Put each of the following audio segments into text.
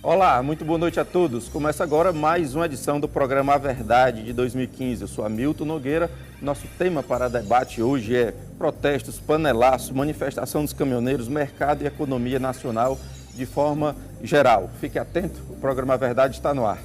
Olá, muito boa noite a todos. Começa agora mais uma edição do programa A Verdade de 2015. Eu sou Hamilton Nogueira. Nosso tema para debate hoje é protestos, panelaço, manifestação dos caminhoneiros, mercado e economia nacional de forma geral. Fique atento, o programa A Verdade está no ar.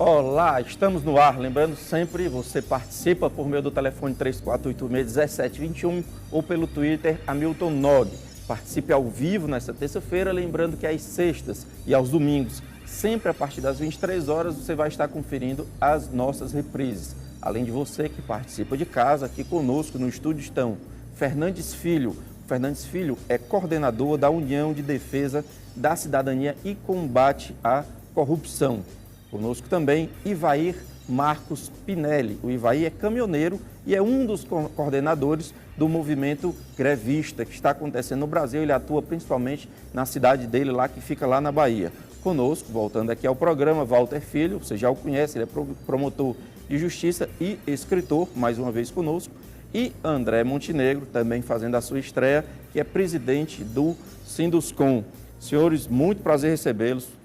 Olá, estamos no ar. Lembrando sempre, você participa por meio do telefone 3486-1721 ou pelo Twitter Hamilton Nog. Participe ao vivo nesta terça-feira, lembrando que às sextas e aos domingos, sempre a partir das 23 horas, você vai estar conferindo as nossas reprises. Além de você que participa de casa, aqui conosco no estúdio estão Fernandes Filho. Fernandes Filho é coordenador da União de Defesa da Cidadania e Combate à Corrupção. Conosco também Ivair Marcos Pinelli. O Ivair é caminhoneiro e é um dos coordenadores do movimento grevista que está acontecendo no Brasil. Ele atua principalmente na cidade dele, lá que fica lá na Bahia. Conosco, voltando aqui ao programa, Walter Filho, você já o conhece, ele é promotor de justiça e escritor, mais uma vez conosco. E André Montenegro, também fazendo a sua estreia, que é presidente do Sinduscom. Senhores, muito prazer recebê-los.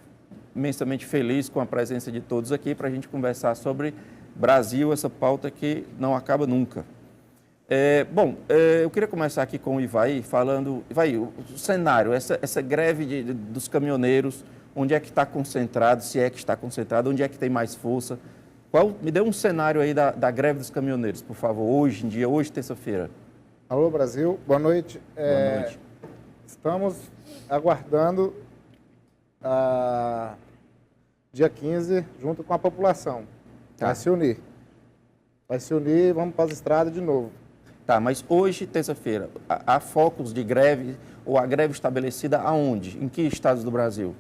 Imensamente feliz com a presença de todos aqui para a gente conversar sobre Brasil, essa pauta que não acaba nunca. Eu queria começar aqui com o Ivair, falando, Ivair, o cenário, essa greve dos caminhoneiros, onde é que está concentrado, se é que está concentrado, onde é que tem mais força? Me dê um cenário aí da greve dos caminhoneiros, por favor, hoje em dia, hoje, terça-feira. Alô, Brasil, boa noite. Boa noite. Estamos aguardando dia 15, junto com a população. Tá. Vai se unir e vamos para as estradas de novo. Tá, mas hoje, terça-feira, há focos de greve ou a greve estabelecida aonde? Em que estados do Brasil?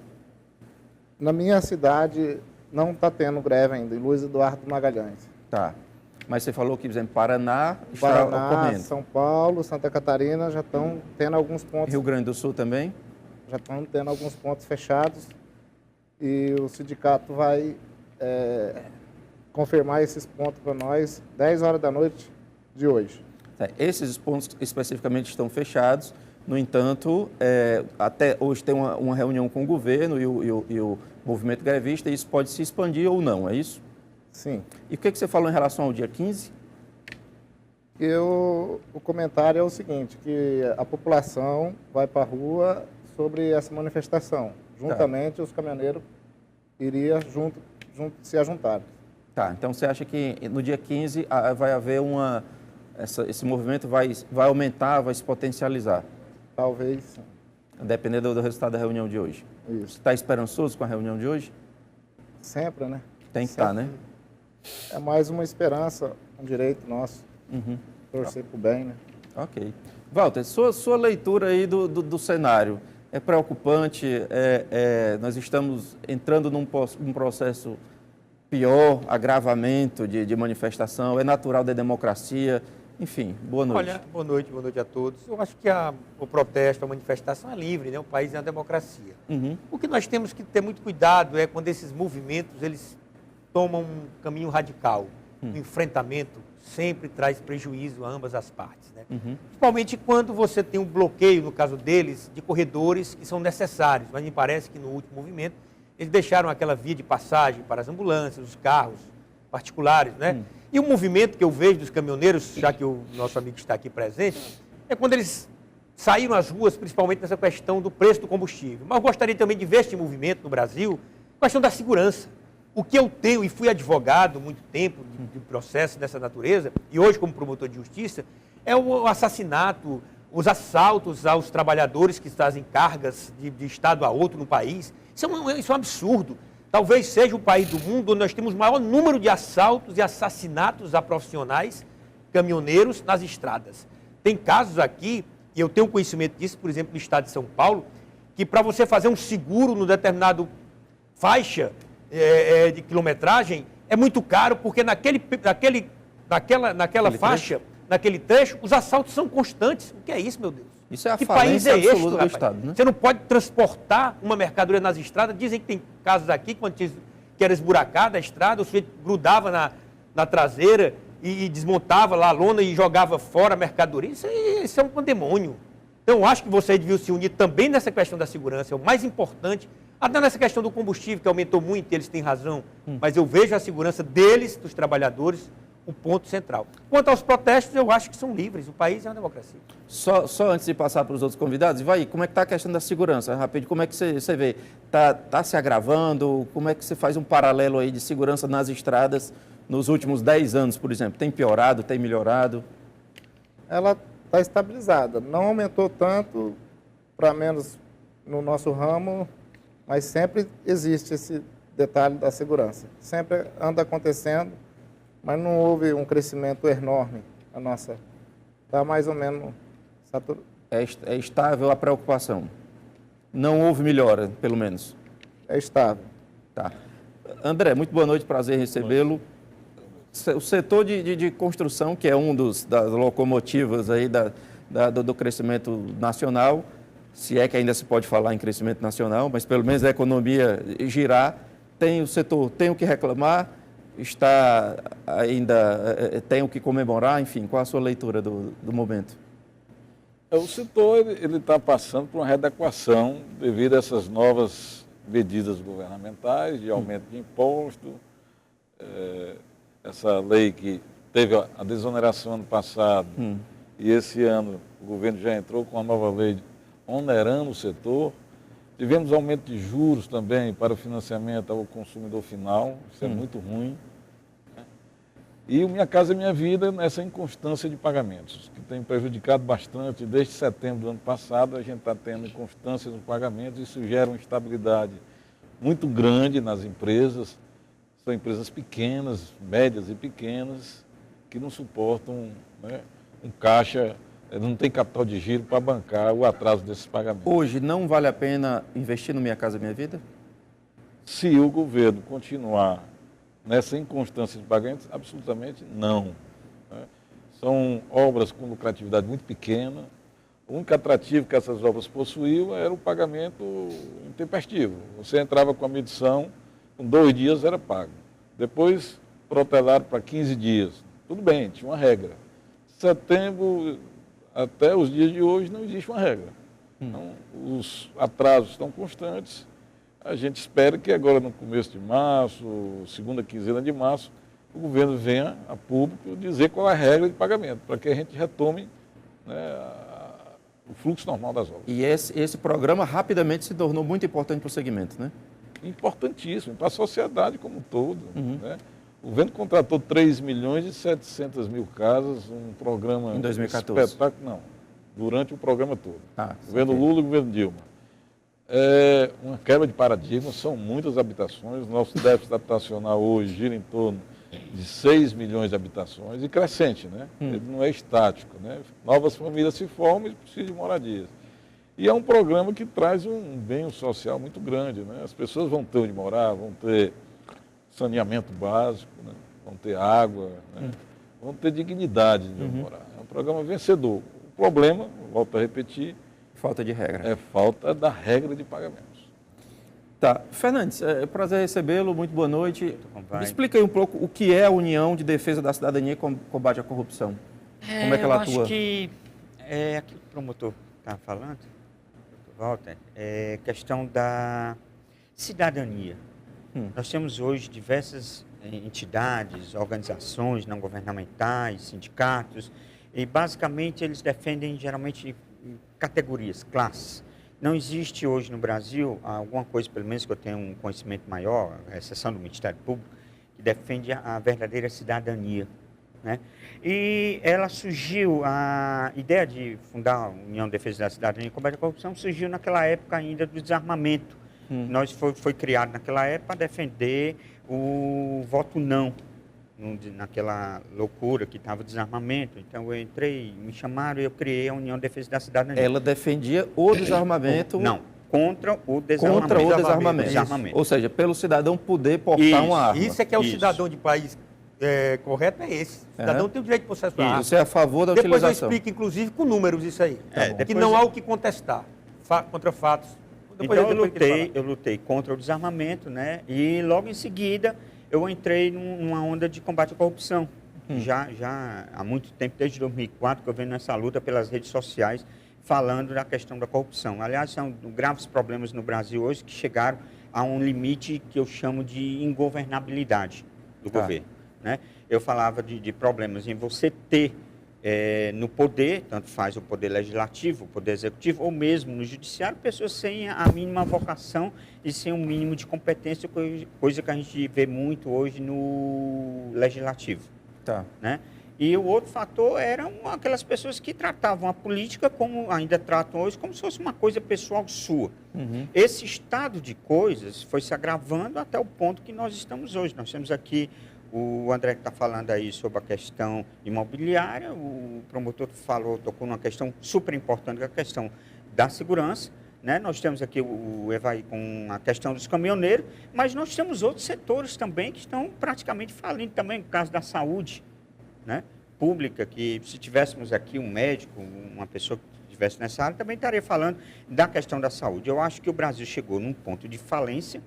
Na minha cidade não está tendo greve ainda, em Luiz Eduardo Magalhães. Tá, mas você falou que, por exemplo, Paraná está ocorrendo. São Paulo, Santa Catarina já estão tendo alguns pontos. Rio Grande do Sul também? Já estão tendo alguns pontos fechados. E o sindicato vai confirmar esses pontos para nós 10 horas da noite de hoje. Esses pontos especificamente estão fechados, no entanto, até hoje tem uma reunião com o governo e o movimento grevista, e isso pode se expandir ou não, é isso? Sim. E o que você falou em relação ao dia 15? O comentário é o seguinte, que a população vai para a rua sobre essa manifestação. Juntamente, os caminhoneiros iriam se ajuntar. Tá, então você acha que no dia 15 vai haver esse movimento vai aumentar, vai se potencializar? Talvez sim. Dependendo do resultado da reunião de hoje. Isso. Você está esperançoso com a reunião de hoje? Sempre, né? Tem que estar, né? É mais uma esperança, um direito nosso. Torcer para o bem, né? Ok. Walter, sua leitura aí do cenário. É preocupante, nós estamos entrando num processo pior, agravamento de manifestação, é natural da democracia, enfim, boa noite. Olha, boa noite a todos. Eu acho que o protesto, a manifestação é livre, né? O país é uma democracia. O que nós temos que ter muito cuidado é quando esses movimentos, eles tomam um caminho radical. O enfrentamento sempre traz prejuízo a ambas as partes, né? Principalmente quando você tem um bloqueio, no caso deles, de corredores que são necessários. Mas me parece que no último movimento eles deixaram aquela via de passagem para as ambulâncias, os carros particulares, né? E o movimento que eu vejo dos caminhoneiros, já que o nosso amigo está aqui presente, é quando eles saíram às ruas, principalmente nessa questão do preço do combustível. Mas eu gostaria também de ver este movimento no Brasil, a questão da segurança. O que eu tenho, e fui advogado muito tempo de processo dessa natureza, e hoje como promotor de justiça, é o assassinato, os assaltos aos trabalhadores que trazem cargas de estado a outro no país. Isso é um absurdo. Talvez seja o país do mundo onde nós temos o maior número de assaltos e assassinatos a profissionais caminhoneiros nas estradas. Tem casos aqui, e eu tenho conhecimento disso, por exemplo, no estado de São Paulo, que para você fazer um seguro no determinado faixa de quilometragem, é muito caro, porque naquela faixa, naquele trecho, os assaltos são constantes. O que é isso, meu Deus? Isso é a que falência país é absoluta este, do rapaz? Estado, né? Você não pode transportar uma mercadoria nas estradas. Dizem que tem casos aqui, quando que era esburacada a estrada, o sujeito grudava na traseira e desmontava lá a lona e jogava fora a mercadoria. Isso é um pandemônio. Então, eu acho que vocês deviam se unir também nessa questão da segurança, é o mais importante. Até nessa questão do combustível, que aumentou muito, eles têm razão, mas eu vejo a segurança deles, dos trabalhadores, o ponto central. Quanto aos protestos, eu acho que são livres, o país é uma democracia. Só antes de passar para os outros convidados, vai, como é que está a questão da segurança? Rápido, como é que você vê? Está se agravando? Como é que você faz um paralelo aí de segurança nas estradas nos últimos 10 anos, por exemplo? Tem piorado, tem melhorado? Ela está estabilizada. Não aumentou tanto, para menos no nosso ramo, mas sempre existe esse detalhe da segurança. Sempre anda acontecendo, mas não houve um crescimento enorme. A nossa está mais ou menos saturada. É estável a preocupação? Não houve melhora, pelo menos? É estável. Tá. André, muito boa noite, prazer em recebê-lo. O setor de construção, que é um das locomotivas aí do crescimento nacional, se é que ainda se pode falar em crescimento nacional, mas pelo menos a economia girar, o setor tem o que reclamar, está ainda tem o que comemorar, enfim, qual a sua leitura do momento? O setor ele está passando por uma readequação devido a essas novas medidas governamentais de aumento de imposto, essa lei que teve a desoneração ano passado e esse ano o governo já entrou com uma nova lei onerando o setor. Tivemos aumento de juros também para o financiamento ao consumidor final, isso é muito ruim. E o Minha Casa Minha Vida nessa inconstância de pagamentos, que tem prejudicado bastante. Desde setembro do ano passado, a gente está tendo inconstância nos pagamentos, isso gera uma instabilidade muito grande nas empresas. São empresas pequenas, médias e pequenas, que não suportam, né, um caixa, não tem capital de giro para bancar o atraso desses pagamentos. Hoje não vale a pena investir no Minha Casa Minha Vida? Se o governo continuar nessa inconstância de pagamentos, absolutamente não. Né? São obras com lucratividade muito pequena. O único atrativo que essas obras possuíam era o pagamento intempestivo. Você entrava com a medição, com 2 dias era pago. Depois protelaram para 15 dias. Tudo bem, tinha uma regra. Setembro até os dias de hoje não existe uma regra. Então, os atrasos estão constantes. A gente espera que agora no começo de março, segunda quinzena de março, o governo venha a público dizer qual é a regra de pagamento, para que a gente retome, né, o fluxo normal das obras. E esse programa rapidamente se tornou muito importante para o segmento, né? Importantíssimo, para a sociedade como um todo. Né? O governo contratou 3.700.000 casas, um programa... Em 2014? Não, durante o programa todo. Governo Lula e governo Dilma. É uma quebra de paradigma, são muitas habitações. Nosso déficit habitacional hoje gira em torno de 6 milhões de habitações e crescente, né? Ele não é estático, né? Novas famílias se formam e precisam de moradias. E é um programa que traz um bem social muito grande, né? As pessoas vão ter onde morar, vão ter saneamento básico, né? Vão ter água, né? Vão ter dignidade de onde morar. É um programa vencedor. O problema, volto a repetir, falta de regra. É falta da regra de pagamentos. Tá. Fernandes, é um prazer recebê-lo, muito boa noite. Me explica aí um pouco o que é a União de Defesa da Cidadania e Combate à Corrupção. Como é que ela atua? Eu acho que é aquilo que o promotor está falando, Walter, é questão da cidadania. Nós temos hoje diversas entidades, organizações não governamentais, sindicatos, e basicamente eles defendem geralmente categorias, classes. Não existe hoje no Brasil alguma coisa, pelo menos que eu tenha um conhecimento maior, a exceção do Ministério Público, que defende a verdadeira cidadania, né? E ela surgiu, a ideia de fundar a União de Defesa da Cidadania e Combate à Corrupção surgiu naquela época ainda do desarmamento. Foi criado naquela época para defender o voto não, naquela loucura que estava o desarmamento. Então eu entrei, me chamaram e eu criei a União de Defesa da Cidadania. Ela defendia o desarmamento? Não, contra o desarmamento. Contra o desarmamento. Ou seja, pelo cidadão poder portar uma arma. Isso é que é o cidadão de país correto, é esse. O cidadão tem o direito de possessar a arma. Você é a favor da utilização. Depois eu explico, inclusive, com números isso aí. Que não há o que contestar. Contra fatos. Então eu lutei contra o desarmamento, né? E logo em seguida eu entrei numa onda de combate à corrupção. Já há muito tempo, desde 2004, que eu venho nessa luta pelas redes sociais, falando da questão da corrupção. Aliás, são graves problemas no Brasil hoje que chegaram a um limite que eu chamo de ingovernabilidade do governo, né? Eu falava de problemas em você ter no poder, tanto faz o poder legislativo, o poder executivo, ou mesmo no judiciário, pessoas sem a mínima vocação e sem um mínimo de competência, coisa que a gente vê muito hoje no legislativo. Tá. Né? E o outro fator eram aquelas pessoas que tratavam a política, como ainda tratam hoje, como se fosse uma coisa pessoal sua. Esse estado de coisas foi se agravando até o ponto que nós estamos hoje. Nós temos aqui o André que está falando aí sobre a questão imobiliária, o promotor tocou numa questão super importante, que é a questão da segurança, né? Nós temos aqui o Evaí com a questão dos caminhoneiros, mas nós temos outros setores também que estão praticamente falindo também, no caso da saúde, né? Pública, que se tivéssemos aqui um médico, uma pessoa que estivesse nessa área, também estaria falando da questão da saúde. Eu acho que o Brasil chegou num ponto de falência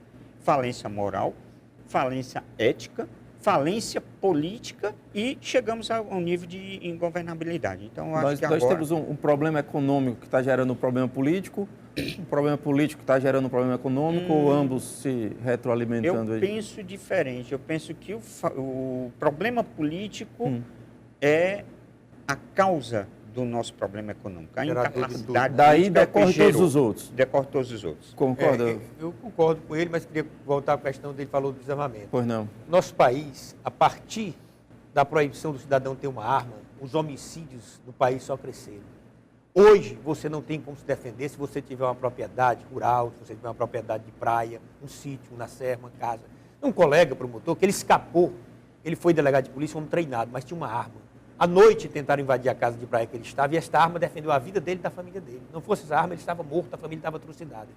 moral, falência ética, falência política e chegamos a um nível de ingovernabilidade. Então, acho que agora... Nós temos um problema econômico que está gerando um problema político, um problema político que está gerando um problema econômico, ou ambos se retroalimentando? Eu penso diferente. Eu penso que o problema político é a causa do nosso problema econômico. A incapacidade daí decorre todos os outros. Decorre todos os outros. Concorda? Eu concordo com ele, mas queria voltar à questão dele, falou do desarmamento. Pois não. Nosso país, a partir da proibição do cidadão ter uma arma, os homicídios no país só cresceram. Hoje, você não tem como se defender se você tiver uma propriedade rural, se você tiver uma propriedade de praia, um sítio, na serra, uma casa. Um colega promotor que ele escapou, ele foi delegado de polícia, um homem treinado, mas tinha uma arma. À noite tentaram invadir a casa de praia que ele estava e esta arma defendeu a vida dele e da família dele. Não fosse essa arma, ele estava morto, a família estava trucidada.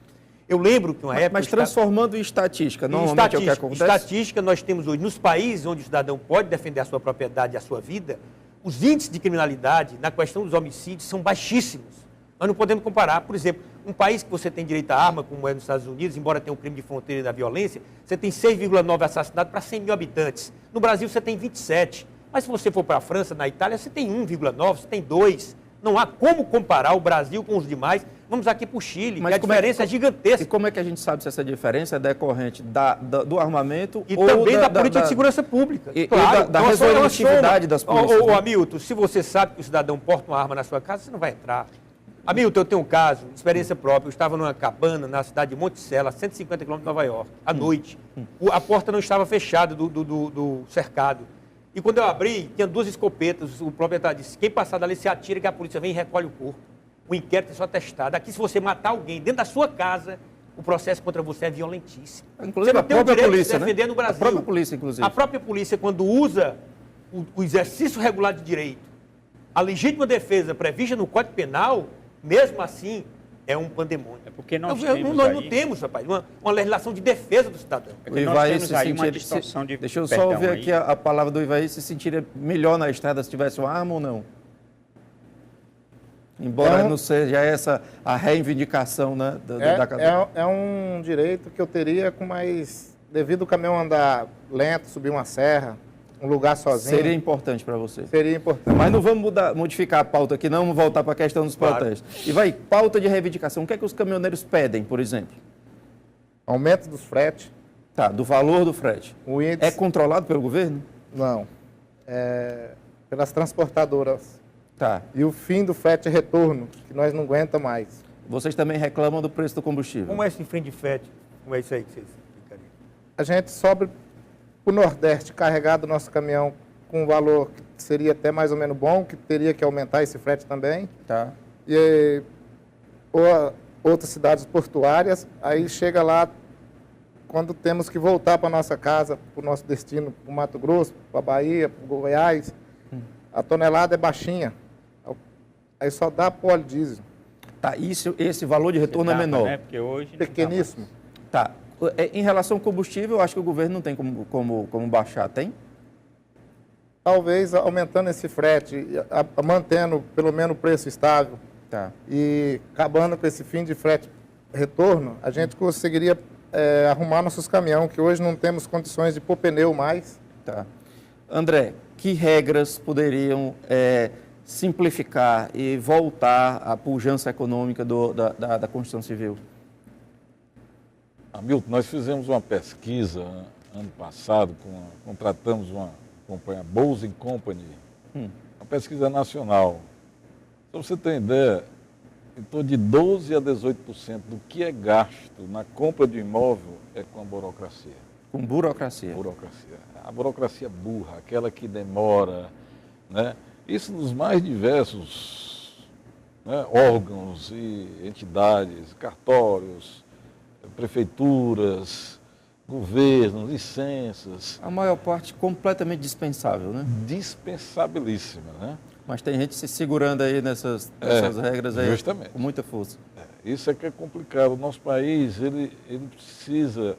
Eu lembro que uma época... Mas transformando em estatística, normalmente é o que acontece? Estatística, nós temos hoje, nos países onde o cidadão pode defender a sua propriedade e a sua vida, os índices de criminalidade na questão dos homicídios são baixíssimos. Nós não podemos comparar, por exemplo, um país que você tem direito à arma, como é nos Estados Unidos, embora tenha um crime de fronteira e da violência, você tem 6,9 assassinatos para 100 mil habitantes. No Brasil você tem 27. Mas se você for para a França, na Itália, você tem 1,9, você tem 2. Não há como comparar o Brasil com os demais. Vamos aqui para o Chile, mas que a diferença é gigantesca. E como é que a gente sabe se essa diferença é decorrente do armamento e ou também da política de segurança pública? Claro, da resolutividade das polícias. Ô, Hamilton, se você sabe que o cidadão porta uma arma na sua casa, você não vai entrar. Hamilton, eu tenho um caso, experiência própria. Eu estava numa cabana na cidade de Monticello, a 150 quilômetros de Nova York, à noite. A porta não estava fechada do cercado. E quando eu abri, tinha 2 escopetas. O proprietário disse: quem passar dali se atira, que a polícia vem e recolhe o corpo. O inquérito é só testado. Aqui, se você matar alguém dentro da sua casa, o processo contra você é violentíssimo. Inclusive, você não tem o direito de se defender, né? no Brasil. A própria polícia, inclusive. A própria polícia, quando usa o exercício regular de direito, a legítima defesa prevista no Código Penal, mesmo assim, é um pandemônio. É porque nós não temos, rapaz, uma legislação de defesa do cidadão. É porque nós temos aí uma distorção de... Deixa eu só ouvir aqui a palavra do Ivaí, se sentiria melhor na estrada se tivesse uma arma ou não? Embora não seja essa a reivindicação, né, da cadeia. É um direito que eu teria com mais... Devido ao caminhão andar lento, subir uma serra, um lugar sozinho... Seria importante para você? Seria importante. Mas não vamos modificar a pauta aqui, não, vamos voltar para a questão dos protestos. E vai, pauta de reivindicação, o que é que os caminhoneiros pedem, por exemplo? Aumento dos fretes. Tá, do valor do frete. O índice... É controlado pelo governo? Não. Pelas transportadoras. Tá. E o fim do frete retorno, que nós não aguentamos mais. Vocês também reclamam do preço do combustível? Como é esse fim de frete? Como é isso aí que vocês ficariam? A gente sobe para o Nordeste carregado o nosso caminhão com um valor que seria até mais ou menos bom, que teria que aumentar esse frete também. Tá. E outras cidades portuárias, aí chega lá, quando temos que voltar para a nossa casa, para o nosso destino, para o Mato Grosso, para a Bahia, para o Goiás, a tonelada é baixinha. Aí só dá óleo diesel. Tá, esse valor de retorno é menor. Né? Porque hoje pequeníssimo. Tá. Em relação ao combustível, eu acho que o governo não tem como baixar, tem? Talvez aumentando esse frete, mantendo pelo menos o preço estável. Tá. E acabando com esse fim de frete retorno, a gente conseguiria arrumar nossos caminhões, que hoje não temos condições de pôr pneu mais. Tá. André, que regras poderiam simplificar e voltar à pujança econômica da construção civil? Hamilton, nós fizemos uma pesquisa ano passado, contratamos uma companhia, Bowes & Company, uma pesquisa nacional. Para você ter ideia, em torno de 12% a 18% do que é gasto na compra de imóvel é com a burocracia. Com burocracia. Burocracia. A burocracia burra, aquela que demora, né? Isso nos mais diversos, né, órgãos e entidades, cartórios, prefeituras, governos, licenças. A maior parte completamente dispensável, né? Dispensabilíssima, né? Mas tem gente se segurando aí nessas regras aí justamente. Com muita força. Isso é que é complicado. O nosso país, ele precisa,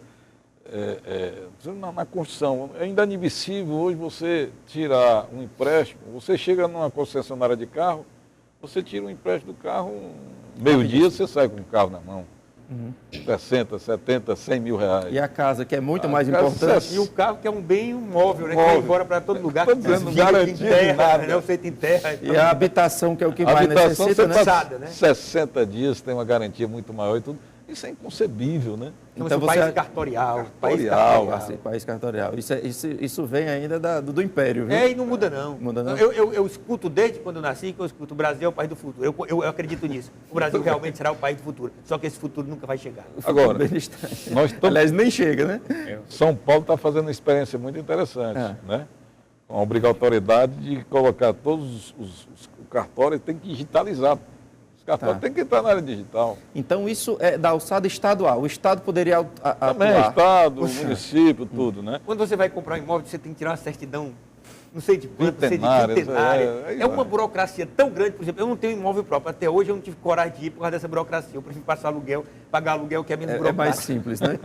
na construção, é inadmissível hoje você tirar um empréstimo, você chega numa concessionária de carro, você tira um empréstimo do carro, meio-dia você sai com o carro na mão. 60, 70, 100 mil reais. E a casa, que é muito mais importante. E o carro, que é um bem imóvel, né? Que vai embora para todo lugar. Estou dizendo, não garantia de nada. Né? Feito em terra. E a habitação, que é o que mais necessita, né? Né? 60 dias tem uma garantia muito maior e tudo. Isso é inconcebível, né? Então você... país cartorial. País cartorial. Isso vem ainda do Império, viu? E não muda não. Muda não? Eu escuto desde quando eu nasci que eu escuto o Brasil é o país do futuro. Eu acredito nisso. O Brasil realmente será o país do futuro. Só que esse futuro nunca vai chegar. Agora, nós estamos... Aliás, nem chega, né? São Paulo está fazendo uma experiência muito interessante, né? Com a obrigatoriedade de colocar todos os cartórios, tem que digitalizar. Os cartórios têm que entrar na área digital. Então, isso é da alçada estadual. O Estado poderia atuar. Também, Estado, município, tudo, né? Quando você vai comprar um imóvel, você tem que tirar uma certidão, não sei de quanto, Centenária. É uma burocracia tão grande, por exemplo, eu não tenho imóvel próprio. Até hoje eu não tive coragem de ir por causa dessa burocracia. Eu prefiro passar aluguel, pagar aluguel, que é menos burocrático. É mais simples, né?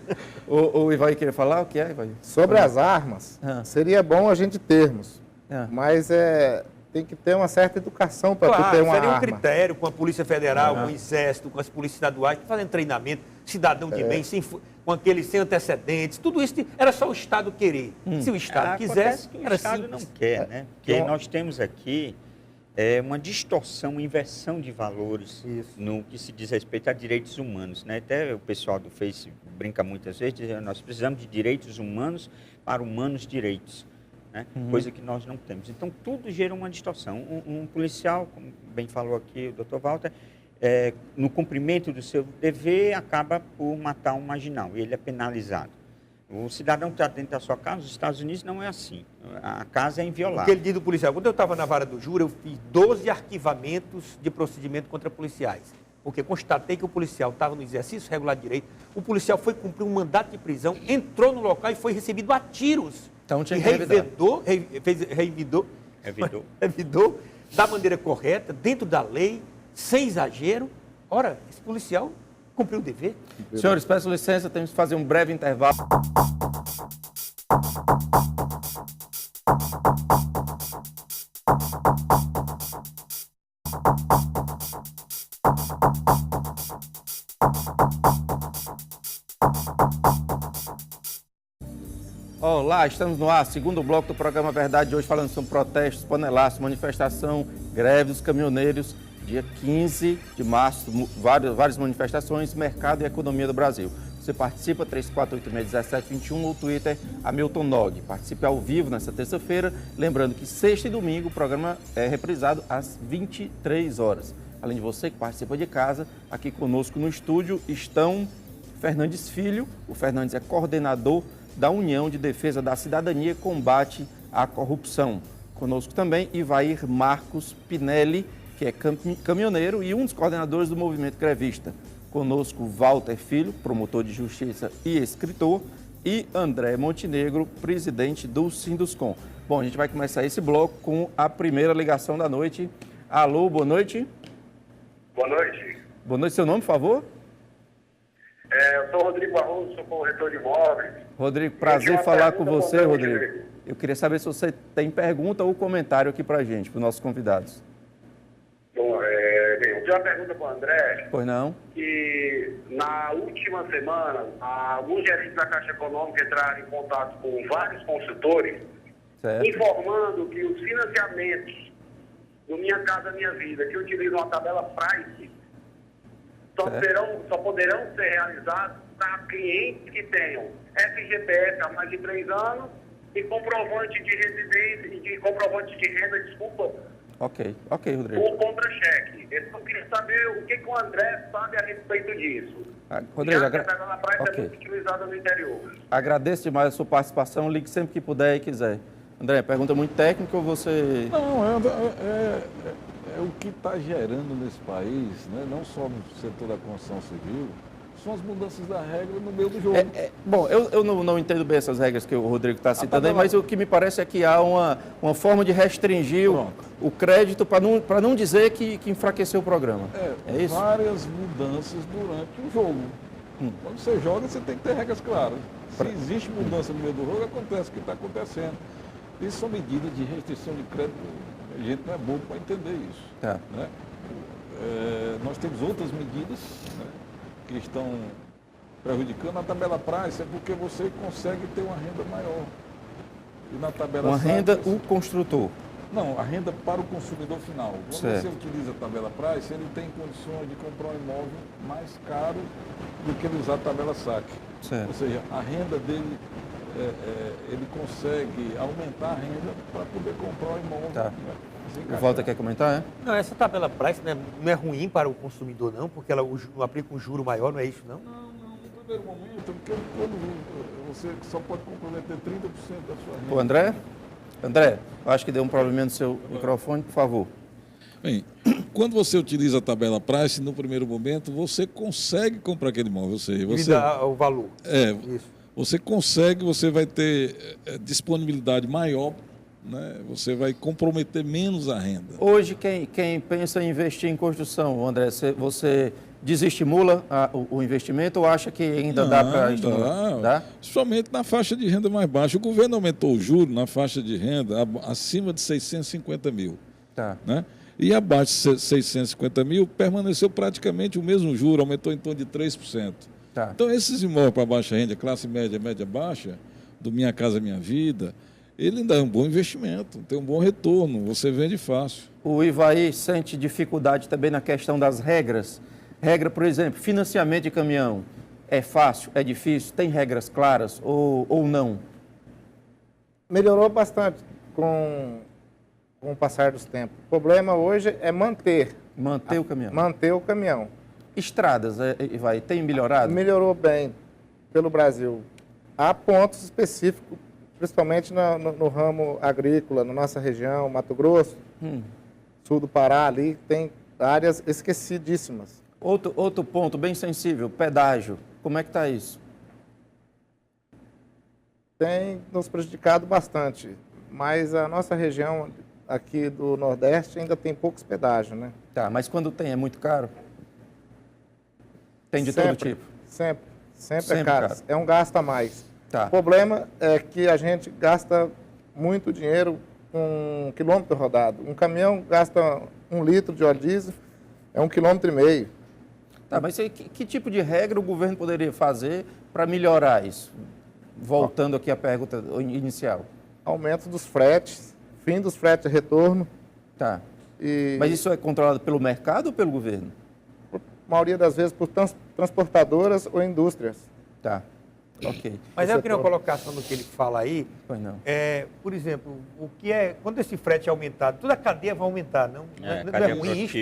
o Ivan queria falar o que é, Ivan? Sobre as armas, seria bom a gente termos, mas tem que ter uma certa educação para ter uma seria arma. um critério com a Polícia Federal, com o Exército, com as polícias estaduais, fazendo treinamento, cidadão de bem, com aqueles sem antecedentes, tudo isso era só o Estado querer. Se o Estado quisesse, o Estado não quer, né? Porque nós temos aqui uma distorção, uma inversão de valores no que se diz respeito a direitos humanos, né? Até o pessoal do Face brinca muitas vezes, dizendo, nós precisamos de direitos humanos para humanos direitos. Né? Coisa que nós não temos. Então, tudo gera uma distorção. Um policial, como bem falou aqui o doutor Walter, no cumprimento do seu dever, acaba por matar um marginal, e ele é penalizado. O cidadão que está dentro da sua casa, nos Estados Unidos, não é assim. A casa é inviolável. O que ele diz do policial, quando eu estava na vara do júri, eu fiz 12 arquivamentos de procedimento contra policiais. Porque constatei que o policial estava no exercício regular de direito, o policial foi cumprir um mandato de prisão, entrou no local e foi recebido a tiros. Então tinha que revidou da maneira correta, dentro da lei, sem exagero. Ora, esse policial cumpriu o dever. Senhores, peço licença, temos que fazer um breve intervalo. Olá, estamos no ar, segundo bloco do programa Verdade de hoje, falando sobre protestos, panelaços, manifestação, greve dos caminhoneiros, dia 15 de março, várias manifestações, mercado e economia do Brasil. Você participa, 3486-1721 ou Twitter, Hamilton Nog. Participe ao vivo nessa terça-feira, lembrando que sexta e domingo o programa é reprisado às 23 horas. Além de você que participa de casa, aqui conosco no estúdio estão Fernandes Filho, o Fernandes é coordenador da União de Defesa da Cidadania e Combate à Corrupção. Conosco também Ivair Marcos Pinelli, que é caminhoneiro e um dos coordenadores do movimento grevista. Conosco Walter Filho, promotor de justiça e escritor, e André Montenegro, presidente do Sinduscom. Bom, a gente vai começar esse bloco com a primeira ligação da noite. Alô, boa noite. Boa noite. Boa noite, seu nome, por favor? Eu sou Rodrigo Barroso, sou corretor de imóveis. Rodrigo, prazer falar com você, Rodrigo. Eu queria saber se você tem pergunta ou comentário aqui para a gente, para os nossos convidados. Bom, bem, o tenho uma pergunta para o André. Pois não? Que na última semana, alguns gerentes da Caixa Econômica entraram em contato com vários consultores, Certo. informando que os financiamentos do Minha Casa Minha Vida, que utilizam a tabela Price, só poderão ser realizados para clientes que tenham FGTS há mais de 3 anos e comprovante de residência e de comprovante de renda, desculpa, Ok, Rodrigo. por contra-cheque. Eu queria saber o que o André sabe a respeito disso. Rodrigo, Já que a tabela Price ok. é muito utilizada no interior. Agradeço demais a sua participação. Ligue sempre que puder e quiser. André, pergunta muito técnica ou você... Não, é o que está gerando nesse país, né? Não só no setor da construção civil, são as mudanças da regra no meio do jogo. Bom, eu não entendo bem essas regras que o Rodrigo está citando aí, mas o que me parece é que há uma forma de restringir o crédito para não dizer que enfraqueceu o programa. É isso? Várias mudanças durante o jogo. Quando você joga, você tem que ter regras claras. Se existe mudança no meio do jogo, acontece o que está acontecendo. Isso são medidas de restrição de crédito. A gente não é bobo para entender isso. Tá. Né? Nós temos outras medidas, né, que estão prejudicando. A tabela Price é porque você consegue ter uma renda maior. E na tabela Uma renda, o construtor. Não, a renda para o consumidor final. Quando Certo. você utiliza a tabela Price, ele tem condições de comprar um imóvel mais caro do que ele usar a tabela saque. Certo. Ou seja, a renda dele, ele consegue aumentar a renda para poder comprar o imóvel. Tá. Né? O Walter quer comentar, é? Não, essa tabela Price não é ruim para o consumidor, não, porque ela aplica um juro maior, não é isso, não? Não, no primeiro momento, porque quando você só pode comprometer 30% da sua renda. O André? André, acho que deu um probleminha no seu microfone, por favor. Bem, quando você utiliza a tabela Price, no primeiro momento, você consegue comprar aquele imóvel. Ou seja, Devido ao valor. Isso. Você consegue, você vai ter disponibilidade maior, né? Você vai comprometer menos a renda. Hoje, quem pensa em investir em construção, André, você desestimula o investimento ou acha que ainda dá para estimular? Dá? Somente na faixa de renda mais baixa. O governo aumentou o juro na faixa de renda acima de 650 mil. Tá. Né? E abaixo de 650 mil permaneceu praticamente o mesmo juro, aumentou em torno de 3%. Tá. Então, esses imóveis para baixa renda, classe média, média baixa, do Minha Casa Minha Vida, ele ainda é um bom investimento, tem um bom retorno, você vende fácil. O Ivaí sente dificuldade também na questão das regras. Regra, por exemplo, financiamento de caminhão. É fácil, é difícil, tem regras claras ou não? Melhorou bastante com o passar dos tempos. O problema hoje é manter o caminhão. Manter o caminhão. Estradas, Ivaí, tem melhorado? Melhorou bem pelo Brasil. Há pontos específicos, principalmente no ramo agrícola, na nossa região, Mato Grosso, sul do Pará, ali tem áreas esquecidíssimas. Outro ponto bem sensível, pedágio. Como é que está isso? Tem nos prejudicado bastante, mas a nossa região aqui do Nordeste ainda tem poucos pedágios, né? Tá, mas quando tem, é muito caro? Tem de Sempre, todo tipo? Sempre é caro. É um gasto a mais. Tá. O problema é que a gente gasta muito dinheiro com quilômetro rodado. Um caminhão gasta 1 litro de óleo diesel, é 1,5 km. Tá, mas que tipo de regra o governo poderia fazer para melhorar isso? Voltando aqui à pergunta inicial. Aumento dos fretes, fim dos fretes de retorno. Tá. E, mas isso é controlado pelo mercado ou pelo governo? Por maioria das vezes por transportadoras ou indústrias. Tá. Ok. Mas eu queria uma colocação do que ele fala aí. Pois não. Por exemplo, quando esse frete é aumentado, toda a cadeia vai aumentar, não é ruim isso?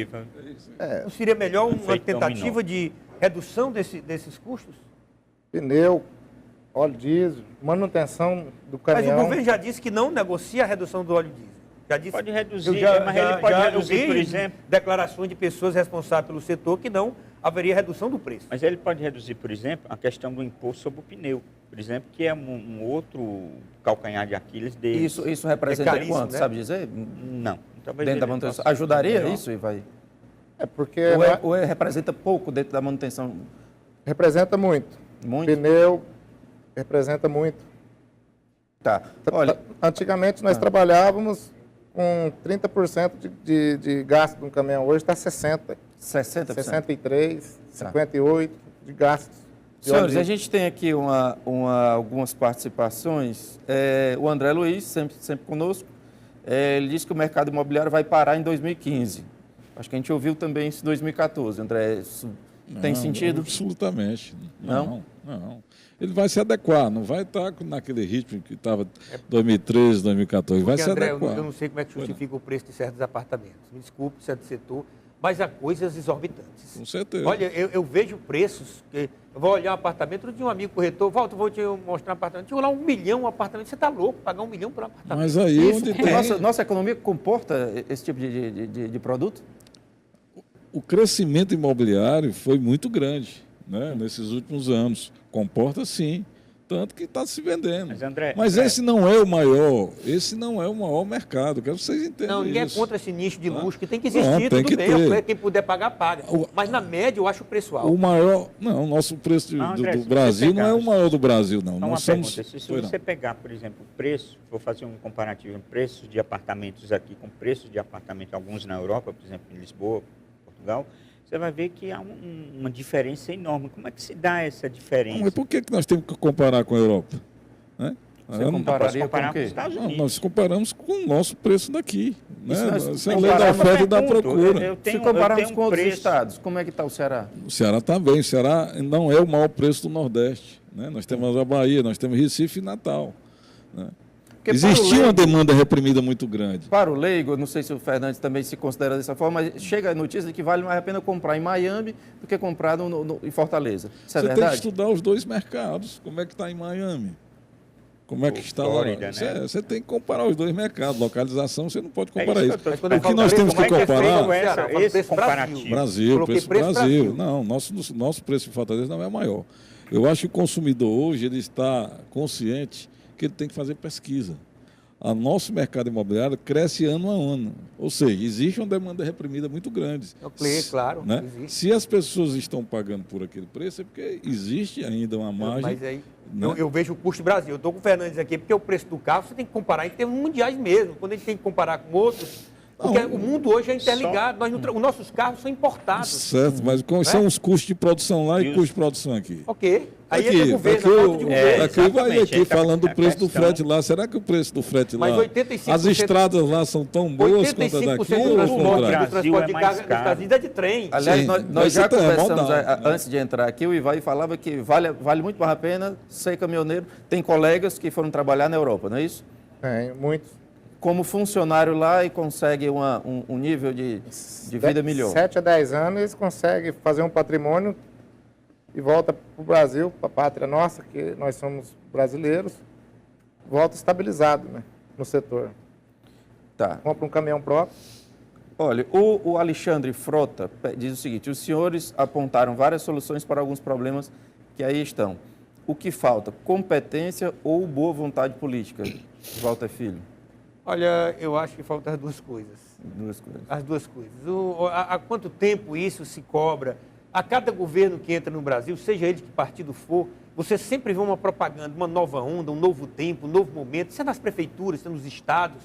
Não seria melhor uma tentativa de redução desses custos? Pneu, óleo diesel, manutenção do caminhão. Mas o governo já disse que não negocia a redução do óleo diesel. Já disse, pode reduzir, mas ele pode reduzir, por exemplo... declarações de pessoas responsáveis pelo setor que não haveria redução do preço. Mas ele pode reduzir, por exemplo, a questão do imposto sobre o pneu, por exemplo, que é um outro calcanhar de Aquiles dele. Isso representa quanto, né? sabe dizer? Não. Talvez dentro da manutenção. Ajudaria isso, Ivaí? É porque... Ou representa pouco dentro da manutenção? Representa muito. Muito? Pneu representa muito. Tá. Olha, antigamente nós trabalhávamos com 30% de gasto de um caminhão, hoje está 60%. 60%? 63, 58 de gastos. Senhores, a gente tem aqui algumas participações. O André Luiz, sempre conosco, ele disse que o mercado imobiliário vai parar em 2015. Acho que a gente ouviu também isso em 2014. André, isso tem sentido? Absolutamente. Não? Não. Ele vai se adequar, não vai estar naquele ritmo que estava 2013, 2014. Vai se André, adequar. eu não sei como é que justifica o preço de certos apartamentos. Me desculpe, certo setor, mas há coisas exorbitantes. Com certeza. Olha, eu vejo preços, eu vou olhar um apartamento de um amigo corretor, Walter, vou te mostrar um apartamento. Tinha lá $1 milhão um apartamento, você está louco, pagar $1 milhão por um apartamento. Mas aí onde tem... Nossa economia comporta esse tipo de produto? O crescimento imobiliário foi muito grande, né, nesses últimos anos. Comporta sim, tanto que está se vendendo. Mas esse não é o maior mercado, quero que vocês entendam. Não, ninguém isso. É contra esse nicho de luxo, que tem que existir, Não, tem tudo que bem, ter. quem puder pagar, paga. Mas na média eu acho o preço alto. O maior, não, o nosso preço André, do Brasil não é o maior do Brasil, não. Então, Nós somos... pergunta, se você pegar, por exemplo, o preço, vou fazer um comparativo, preço de apartamentos aqui com preço de apartamento, alguns na Europa, por exemplo, em Lisboa, Portugal, você vai ver que há uma diferença enorme. Como é que se dá essa diferença? Mas por que nós temos que comparar com a Europa? Né? Você compararia com o quê? Não, nós comparamos com o nosso preço daqui. Né? Isso é a lei comparar- da oferta e da procura. Se compararmos com outros estados, como é que está o Ceará? O Ceará também. O Ceará não é o maior preço do Nordeste. Né? Nós temos a Bahia, nós temos Recife e Natal. Né? Existia uma demanda reprimida muito grande. Para o leigo, eu não sei se o Fernandes também se considera dessa forma, mas chega a notícia de que vale mais a pena comprar em Miami do que comprar em Fortaleza. Isso é Você verdade? tem que estudar os dois mercados. Como é que está em Miami? Como é que está lá? Flórida, né? Você tem que comparar os dois mercados. Localização, você não pode comparar isso isso. que eu tô Mas quando eu O que falo nós preço, temos que como é que é comparar... feito esse preço comparativo? Brasil, Coloquei preço preço Brasil. Não, nosso preço em Fortaleza não é maior. Eu acho que o consumidor hoje ele está consciente que ele tem que fazer pesquisa. O nosso mercado imobiliário cresce ano a ano. Ou seja, existe uma demanda reprimida muito grande. Claro, Né? existe. Se as pessoas estão pagando por aquele preço, é porque existe ainda uma margem. Mas aí, né? eu vejo o custo do Brasil. Eu estou com o Fernandes aqui, porque o preço do carro você tem que comparar em termos mundiais mesmo. Quando a gente tem que comparar com outros, porque o mundo hoje é interligado. Os nossos carros são importados. Certo, mas quais são os custos de produção lá e custos de produção aqui? Ok. Aí Aqui, é governo, a falta de governo. aqui vai exatamente. aqui falando do A preço do questão- frete lá. Será que o preço do frete lá, Mas 85% as estradas lá são tão boas quanto a 85% daqui? do Ou ao transporte, contrário? do transporte de mais carga dos caro. Estados Unidos é de trem. Aliás, Sim, nós mas já isso é conversamos modal, né? antes de entrar aqui, o Ivan falava que vale muito mais a pena ser caminhoneiro. Tem colegas que foram trabalhar na Europa, não é isso? Tem muitos. Como funcionário lá e consegue um nível de vida melhor. 7 a 10 anos eles conseguem fazer um patrimônio e volta para o Brasil, para a pátria nossa, que nós somos brasileiros, volta estabilizado, né, no setor. Tá. Compra um caminhão próprio. Olha, o Alexandre Frota diz o seguinte: os senhores apontaram várias soluções para alguns problemas que aí estão. O que falta? Competência ou boa vontade política? Walter Filho. Olha, eu acho que faltam as duas coisas. Duas coisas. As duas coisas. Há quanto tempo isso se cobra? A cada governo que entra no Brasil, seja ele de que partido for, você sempre vê uma propaganda, uma nova onda, um novo tempo, um novo momento. Isso é nas prefeituras, isso é nos estados.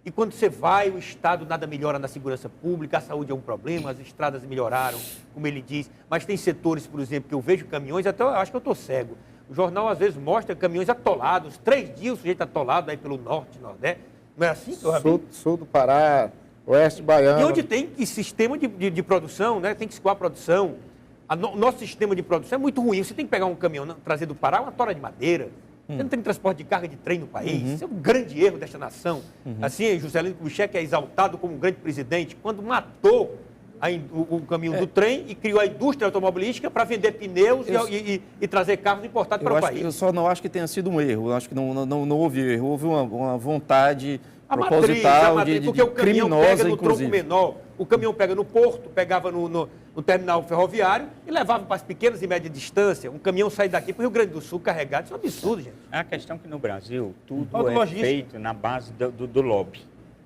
E quando você vai, o Estado nada melhora na segurança pública, a saúde é um problema, as estradas melhoraram, como ele diz. Mas tem setores, por exemplo, que eu vejo caminhões, até eu acho que eu estou cego. O jornal, às vezes, mostra caminhões atolados, 3 dias o sujeito atolado aí pelo norte, nordeste. Não é assim que eu Sul do Pará, oeste baiano. E onde tem sistema de produção, né? Tem que escoar a produção. O nosso sistema de produção é muito ruim. Você tem que pegar um caminhão, trazer do Pará uma tora de madeira. Você não tem transporte de carga de trem no país. Isso é um grande erro desta nação. Assim, Juscelino Kubitschek é exaltado como um grande presidente quando matou o caminho do trem e criou a indústria automobilística para vender pneus e trazer carros importados para o país. Eu só não acho que tenha sido um erro. Eu acho que não houve erro. Houve uma vontade A proposital matriz, de porque o caminhão criminosa, pega no inclusive. tronco menor, o caminhão pega no porto, pegava no terminal ferroviário e levava para as pequenas e médias distâncias. Um caminhão sai daqui para o Rio Grande do Sul carregado, isso é um absurdo, gente. É a questão que no Brasil tudo Falta é logística. feito na base do lobby.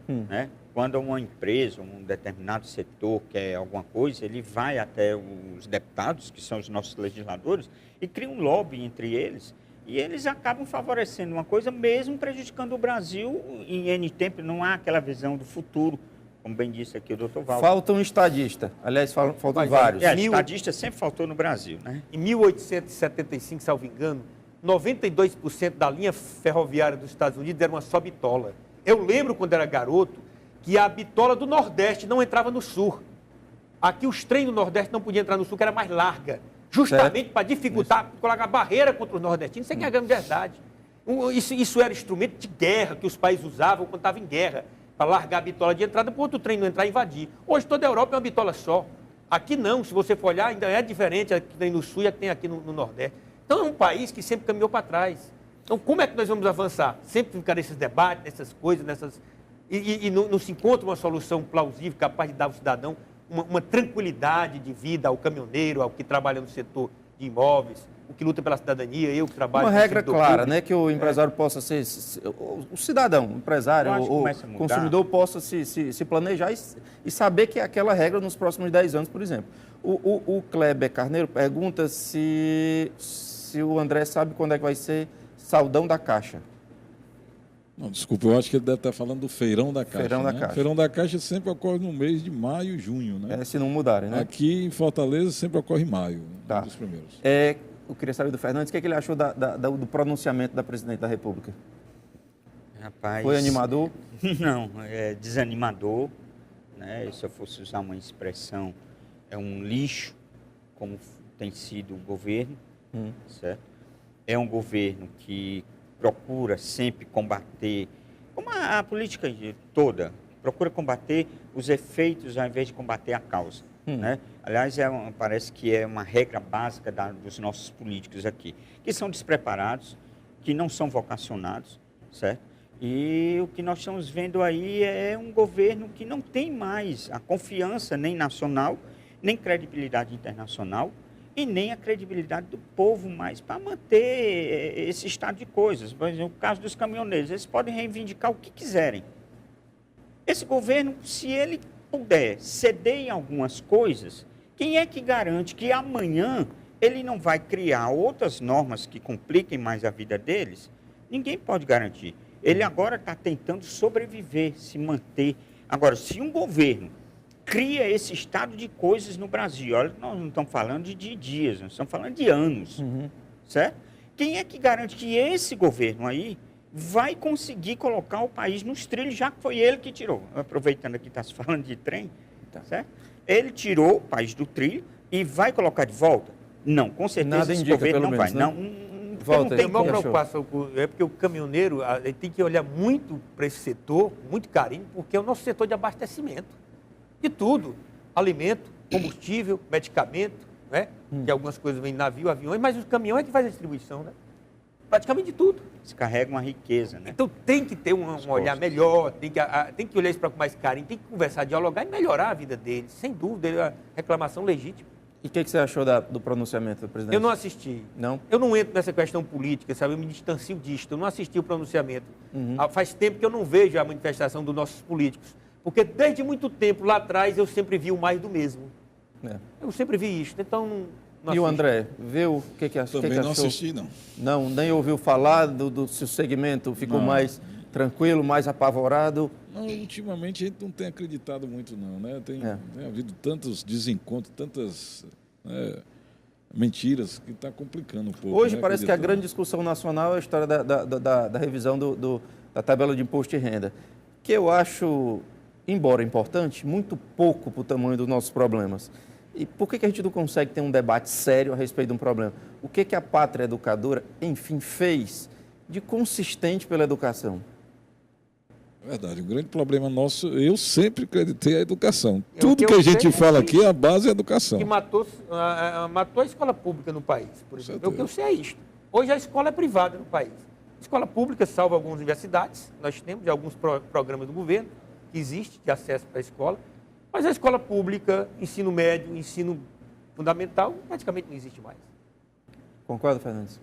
Né? Quando uma empresa, um determinado setor quer alguma coisa, ele vai até os deputados, que são os nossos legisladores, e cria um lobby entre eles. E eles acabam favorecendo uma coisa, mesmo prejudicando o Brasil em N tempo. Não há aquela visão do futuro como bem disse aqui o doutor Walter. Falta um estadista. Aliás, faltam vários. Estadista sempre faltou no Brasil, né? Em 1875, salvo engano, 92% da linha ferroviária dos Estados Unidos era uma só bitola. Eu lembro, quando era garoto, que a bitola do Nordeste não entrava no Sul. Aqui os trens do Nordeste não podiam entrar no Sul, que era mais larga. Justamente para dificultar, colocar barreira contra os nordestinos. Isso é que é a grande verdade. Isso era instrumento de guerra que os países usavam quando estavam em guerra, para largar a bitola de entrada para outro trem não entrar e invadir. Hoje toda a Europa é uma bitola só. Aqui não, se você for olhar, ainda é diferente a que tem no Sul e a que tem aqui no Nordeste. Então é um país que sempre caminhou para trás. Então como é que nós vamos avançar? Sempre ficar nesses debates, nessas coisas, e não se encontra uma solução plausível, capaz de dar ao cidadão uma tranquilidade de vida, ao caminhoneiro, ao que trabalha no setor de imóveis, o que luta pela cidadania, eu que trabalho... Uma regra clara, né, que o empresário possa ser... O cidadão, o empresário, o consumidor possa se planejar e saber que é aquela regra nos próximos 10 anos, por exemplo. O Kleber Carneiro pergunta se o André sabe quando é que vai ser Saldão da Caixa. Não, desculpa, eu acho que ele deve estar falando do Feirão da Caixa. Feirão da né? Caixa. Feirão da Caixa sempre ocorre no mês de maio e junho, né? Se não mudarem, né? Aqui em Fortaleza sempre ocorre em maio, tá. Um dos primeiros. Eu queria saber do Fernandes, o que ele achou do pronunciamento da Presidente da República? Rapaz... Foi animador? Não, é desanimador, né? Se eu fosse usar uma expressão, é um lixo, como tem sido o governo, certo? É um governo que procura sempre combater, como a política toda, procura combater os efeitos ao invés de combater a causa. Né? Aliás, parece que é uma regra básica dos nossos políticos aqui, que são despreparados, que não são vocacionados, certo? E o que nós estamos vendo aí é um governo que não tem mais a confiança nem nacional, nem credibilidade internacional, e nem a credibilidade do povo mais para manter esse estado de coisas. Por exemplo, o caso dos caminhoneiros, eles podem reivindicar o que quiserem. Esse governo, se ele puder ceder em algumas coisas, quem é que garante que amanhã ele não vai criar outras normas que compliquem mais a vida deles? Ninguém pode garantir. Ele agora está tentando sobreviver, se manter. Agora, se um governo cria esse estado de coisas no Brasil. Olha, nós não estamos falando de dias, nós estamos falando de anos, certo? Quem é que garante que esse governo aí vai conseguir colocar o país nos trilhos, já que foi ele que tirou? Aproveitando aqui, está se falando de trem, certo? Ele tirou o país do trilho e vai colocar de volta? Não, com certeza nada esse indica, governo não menos, vai. Né? Não tem uma preocupação, é porque o caminhoneiro ele tem que olhar muito para esse setor, muito carinho, porque é o nosso setor de abastecimento. De tudo, alimento, combustível, medicamento, né? Que algumas coisas vêm em navio, aviões, mas o caminhão é que faz a distribuição, né? Praticamente de tudo. Descarrega uma riqueza, né? Então tem que ter um olhar melhor, tem que olhar isso para com mais carinho, tem que conversar, dialogar e melhorar a vida deles, sem dúvida, é uma reclamação legítima. E o que você achou do pronunciamento do presidente? Eu não assisti. Não? Eu não entro nessa questão política, sabe? Eu me distancio disso, eu não assisti o pronunciamento. Faz tempo que eu não vejo a manifestação dos nossos políticos. Porque desde muito tempo lá atrás eu sempre vi o mais do mesmo. Eu sempre vi isso, então não E o André, viu o que achou? Também não assisti, não. Não, nem ouviu falar do seu segmento, ficou mais tranquilo, mais apavorado? Não, ultimamente a gente não tem acreditado muito, não, né? Tem havido tantos desencontros, tantas mentiras que está complicando um pouco. Hoje parece que a grande discussão nacional é a história da revisão da tabela de imposto de renda, que eu acho, embora importante, muito pouco para o tamanho dos nossos problemas. E por que a gente não consegue ter um debate sério a respeito de um problema? O que a Pátria Educadora, enfim, fez de consistente pela educação? É verdade, o grande problema nosso, eu sempre acreditei a educação. Tudo que a gente fala aqui, a base é a educação. Que matou a escola pública no país, por exemplo. O que eu sei é isto. Hoje a escola é privada no país. Escola pública, salvo algumas universidades, nós temos alguns programas do governo que existe de acesso para a escola, mas a escola pública, ensino médio, ensino fundamental, praticamente não existe mais. Concorda, Fernandes?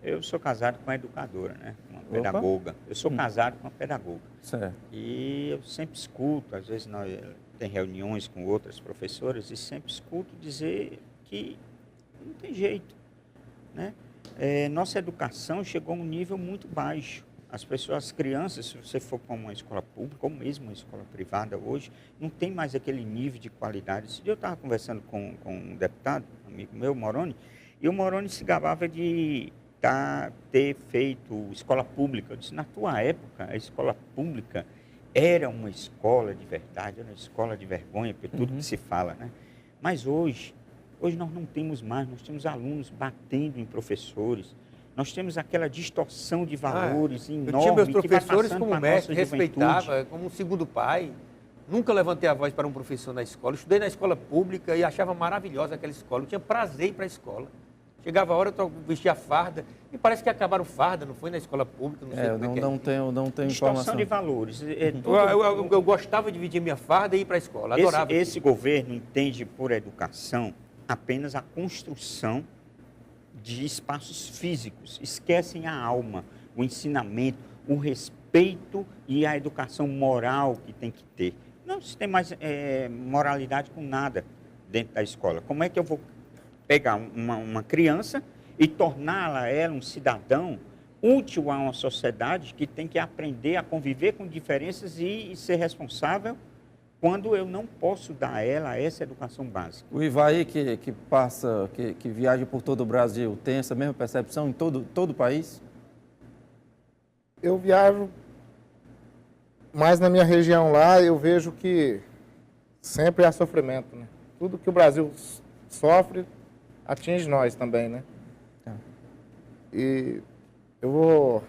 Eu sou casado com uma educadora, né? Uma pedagoga. Eu sou casado com uma pedagoga. Certo. E eu sempre escuto, às vezes nós tem reuniões com outras professoras e sempre escuto dizer que não tem jeito, né? Nossa educação chegou a um nível muito baixo. As crianças, se você for para uma escola pública ou mesmo uma escola privada hoje, não tem mais aquele nível de qualidade. Esse dia eu estava conversando com um deputado, amigo meu, Moroni, e o Moroni se gabava de ter feito escola pública. Eu disse, na tua época, a escola pública era uma escola de verdade, era uma escola de vergonha, por tudo que se fala, né? Mas hoje nós não temos mais, nós temos alunos batendo em professores, nós temos aquela distorção de valores enorme. Eu tinha meus que vai professores passando como para a mestre, nossa juventude. respeitava, como um segundo pai. Nunca levantei a voz para um professor na escola. Estudei na escola pública e achava maravilhosa aquela escola. Eu tinha prazer em ir para a escola. Chegava a hora, eu vestia a farda. E parece que acabaram farda, não foi na escola pública, não sei como é que não tenho Distorção informação. de valores. Eu gostava de vestir minha farda e ir para a escola, adorava. Esse governo entende por educação apenas a construção de espaços físicos. Esquecem a alma, o ensinamento, o respeito e a educação moral que tem que ter. Não se tem mais moralidade com nada dentro da escola. Como é que eu vou pegar uma criança e torná-la ela um cidadão útil a uma sociedade que tem que aprender a conviver com diferenças e ser responsável quando eu não posso dar a ela essa educação básica? O Ivaí, que passa, que viaja por todo o Brasil, tem essa mesma percepção em todo o país? Eu viajo mais na minha região lá, eu vejo que sempre há sofrimento, né? Tudo que o Brasil sofre atinge nós também, né? E eu vou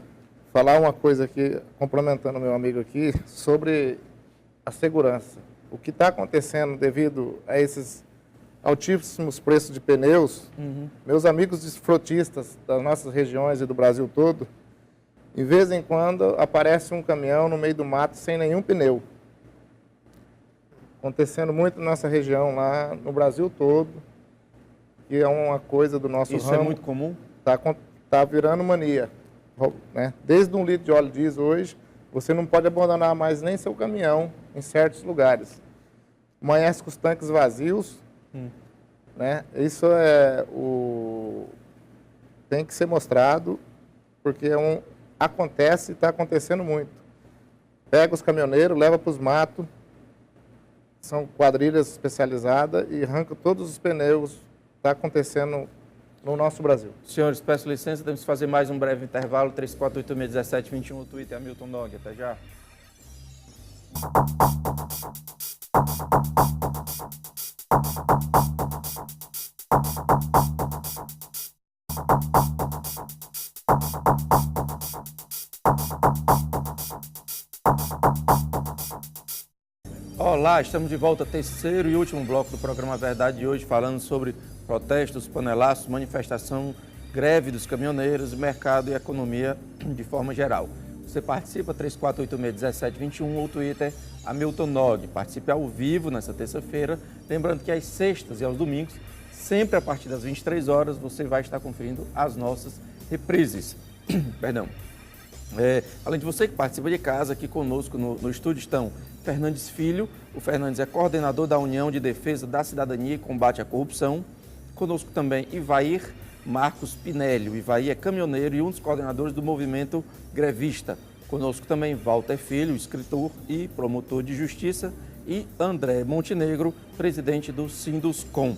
falar uma coisa aqui, complementando o meu amigo aqui, sobre a segurança. O que está acontecendo devido a esses altíssimos preços de pneus, meus amigos frotistas das nossas regiões e do Brasil todo, de vez em quando aparece um caminhão no meio do mato sem nenhum pneu. Acontecendo muito na nossa região lá, no Brasil todo, que é uma coisa do nosso Isso ramo. é muito comum? Tá virando mania, né? Desde 1 litro de óleo diesel hoje, você não pode abandonar mais nem seu caminhão em certos lugares. Amanhece com os tanques vazios, né? Isso tem que ser mostrado, porque acontece e está acontecendo muito. Pega os caminhoneiros, leva para os matos, são quadrilhas especializadas e arranca todos os pneus. Está acontecendo no nosso Brasil. Senhores, peço licença, temos que fazer mais um breve intervalo. 34861721, o Twitter, Hamilton Nog. Até já. Olá, estamos de volta, terceiro e último bloco do programa Verdade de hoje, falando sobre protestos, panelaços, manifestação, greve dos caminhoneiros, mercado e economia de forma geral. Você participa, 34861721 ou Twitter, Hamilton Nog. Participe ao vivo nessa terça-feira. Lembrando que às sextas e aos domingos, sempre a partir das 23 horas, você vai estar conferindo as nossas reprises. Perdão. Além de você que participa de casa, aqui conosco no estúdio estão Fernandes Filho. O Fernandes é coordenador da União de Defesa da Cidadania e Combate à Corrupção. Conosco também Ivair Marcos Pinelli. O Ivair é caminhoneiro e um dos coordenadores do movimento grevista. Conosco também Walter Filho, escritor e promotor de justiça. E André Montenegro, presidente do Sinduscom.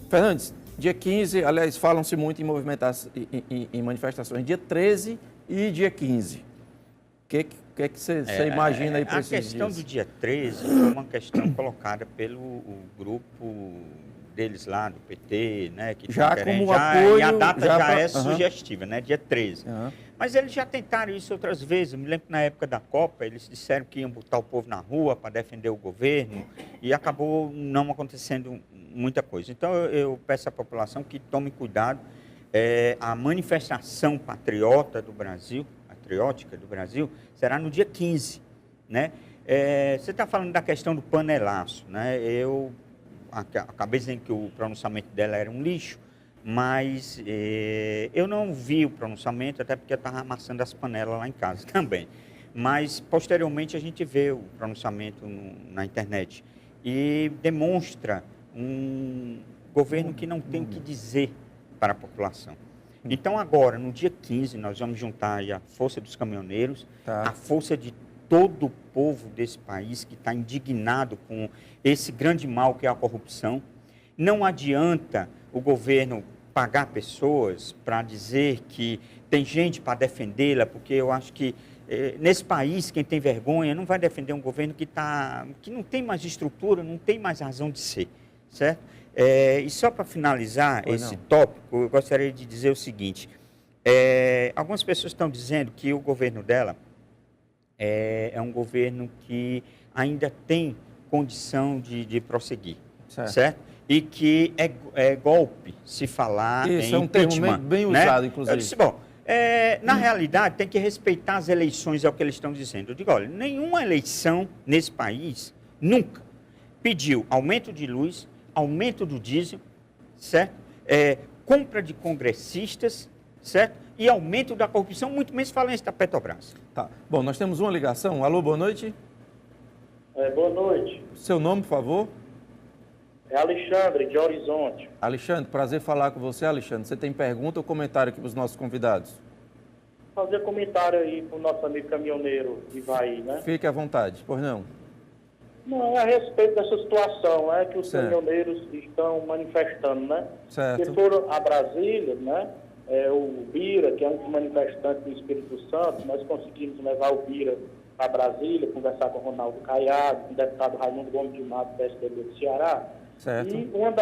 Fernandes, dia 15, aliás, falam-se muito em manifestações, dia 13 e dia 15. O que você imagina aí para esses dias? A questão do dia 13 foi uma questão colocada pelo grupo deles lá, do PT, né? Que já como apoio... E a data já é sugestiva, né? Dia 13. Mas eles já tentaram isso outras vezes. Eu me lembro que na época da Copa, eles disseram que iam botar o povo na rua para defender o governo e acabou não acontecendo muita coisa. Então, eu peço à população que tome cuidado. A manifestação patriótica do Brasil, será no dia 15, né? Você está falando da questão do panelaço, né? Eu acabei dizendo que o pronunciamento dela era um lixo, mas eu não vi o pronunciamento, até porque eu estava amassando as panelas lá em casa também. Mas, posteriormente, a gente vê o pronunciamento na internet e demonstra um governo que não tem o que dizer para a população. Então agora, no dia 15, nós vamos juntar aí a força dos caminhoneiros, Tá. a força de todo o povo desse país que está indignado com esse grande mal que é a corrupção. Não adianta o governo pagar pessoas para dizer que tem gente para defendê-la, porque eu acho que nesse país quem tem vergonha não vai defender um governo que não tem mais estrutura, não tem mais razão de ser, certo? E só para finalizar esse tópico, eu gostaria de dizer o seguinte, algumas pessoas estão dizendo que o governo dela é um governo que ainda tem condição de prosseguir, certo? E que é golpe se falar Isso, em é um termo impeachment, bem né? usado, inclusive. Eu disse, bom, na realidade tem que respeitar as eleições, é o que eles estão dizendo. Eu digo, olha, nenhuma eleição nesse país nunca pediu aumento de luz, aumento do diesel, certo? Compra de congressistas, certo? E aumento da corrupção, muito menos falência da Petrobras. Tá. Bom, nós temos uma ligação. Alô, boa noite. Boa noite. Seu nome, por favor? É Alexandre, de Horizonte. Alexandre, prazer falar com você, Alexandre. Você tem pergunta ou comentário aqui para os nossos convidados? Fazer comentário aí para o nosso amigo caminhoneiro Ivaí, né? Fique à vontade. Pois não? Não, é a respeito dessa situação, que os Certo. caminhoneiros estão manifestando, né? Certo. Que foram a Brasília, né? O Bira, que é um manifestante do Espírito Santo, nós conseguimos levar o Bira para Brasília, conversar com o Ronaldo Caiado, com o deputado Raimundo Gomes de Mato, do PSDB do Ceará. Certo. E uma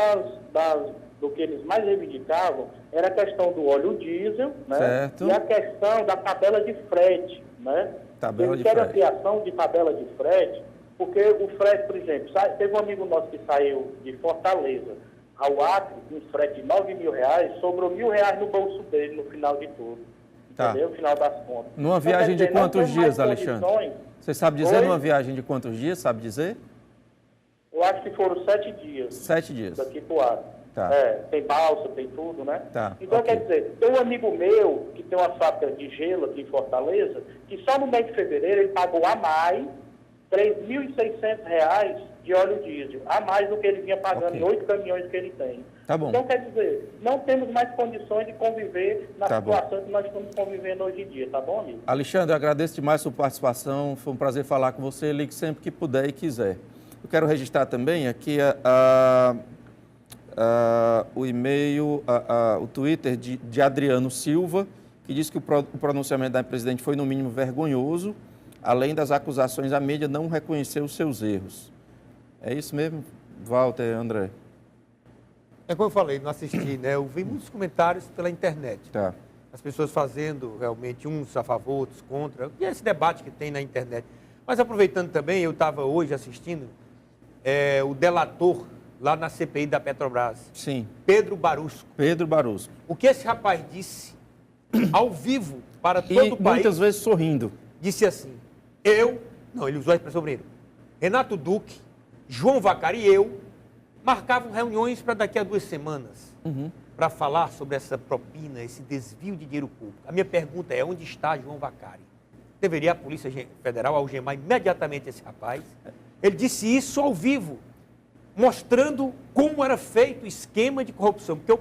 do que eles mais reivindicavam era a questão do óleo diesel, né? Certo. E a questão da tabela de frete, né? Tabela Eles de querem a frete. criação de tabela de frete, porque o frete, por exemplo, teve um amigo nosso que saiu de Fortaleza ao Acre, um frete de R$9.000, sobrou R$1.000 no bolso dele no final de tudo. Tá. Entendeu? No final das contas. Numa Então, viagem quer dizer, de não quantos tem mais dias, Alexandre? condições. Você sabe dizer Oi? numa viagem de quantos dias? Sabe dizer? Eu acho que foram 7 dias. 7 dias. Daqui pro Acre. Tá. Tem balsa, tem tudo, né? Tá, Então, ok. quer dizer, tem um amigo meu que tem uma fábrica de gelo aqui em Fortaleza, que só no mês de fevereiro ele pagou a mais R$3.600 de óleo diesel, a mais do que ele vinha pagando Ok. em 8 caminhões que ele tem. Tá bom. Então, quer dizer, não temos mais condições de conviver na Tá bom. situação que nós estamos convivendo hoje em dia, tá bom, amigo? Alexandre, eu agradeço demais a sua participação. Foi um prazer falar com você. Ligue sempre que puder e quiser. Eu quero registrar também aqui o e-mail, o Twitter de Adriano Silva, que diz que o pronunciamento da presidente foi, no mínimo, vergonhoso. Além das acusações, a mídia não reconheceu os seus erros. É isso mesmo, Walter, André? É como eu falei, não assisti, né? Eu vi muitos comentários pela internet. Tá. As pessoas fazendo realmente uns a favor, outros contra. E esse debate que tem na internet. Mas aproveitando também, eu estava hoje assistindo o delator lá na CPI da Petrobras, Sim. Pedro Barusco. Pedro Barusco. O que esse rapaz disse ao vivo para todo E o país, muitas vezes sorrindo. disse assim, ele usou a expressão sobre ele, Renato Duque, João Vacari e eu marcavam reuniões para daqui a 2 semanas para falar sobre essa propina, esse desvio de dinheiro público. A minha pergunta é, onde está João Vacari? Deveria a Polícia Federal algemar imediatamente esse rapaz? Ele disse isso ao vivo, mostrando como era feito o esquema de corrupção, porque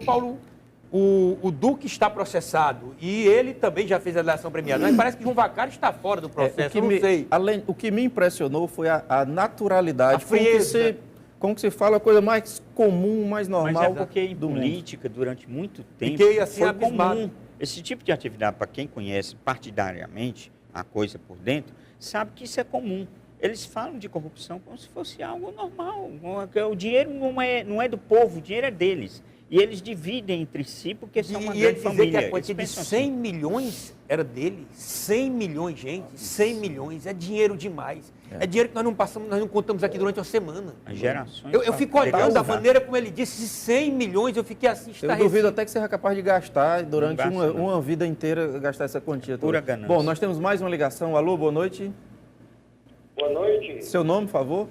o Duque está processado e ele também já fez a delação premiada, mas parece que João Vacari está fora do processo, eu não sei. O que me impressionou foi a naturalidade, A frieza. com que se fala a coisa mais comum, mais normal Mas é porque em do mundo. política, durante muito tempo, Fiquei assim foi abismado. comum. Esse tipo de atividade, para quem conhece partidariamente a coisa por dentro, sabe que isso é comum. Eles falam de corrupção como se fosse algo normal. O dinheiro não é do povo, o dinheiro é deles. E eles dividem entre si porque são uma E ele grande dizer família. que a quantia de Eles pensam 100 assim. milhões era dele. 100 milhões, gente. 100 milhões. É dinheiro demais. É dinheiro que nós não contamos aqui durante uma semana. As gerações. Eu fico olhando Legal, a maneira como ele disse, 100 milhões, eu fiquei assim, Eu estarrecido. duvido até que você seja capaz de gastar durante Não gasta, uma vida inteira, gastar essa quantia toda. Pura ganância. Bom, nós temos mais uma ligação. Alô, boa noite. Boa noite. Seu nome, por favor?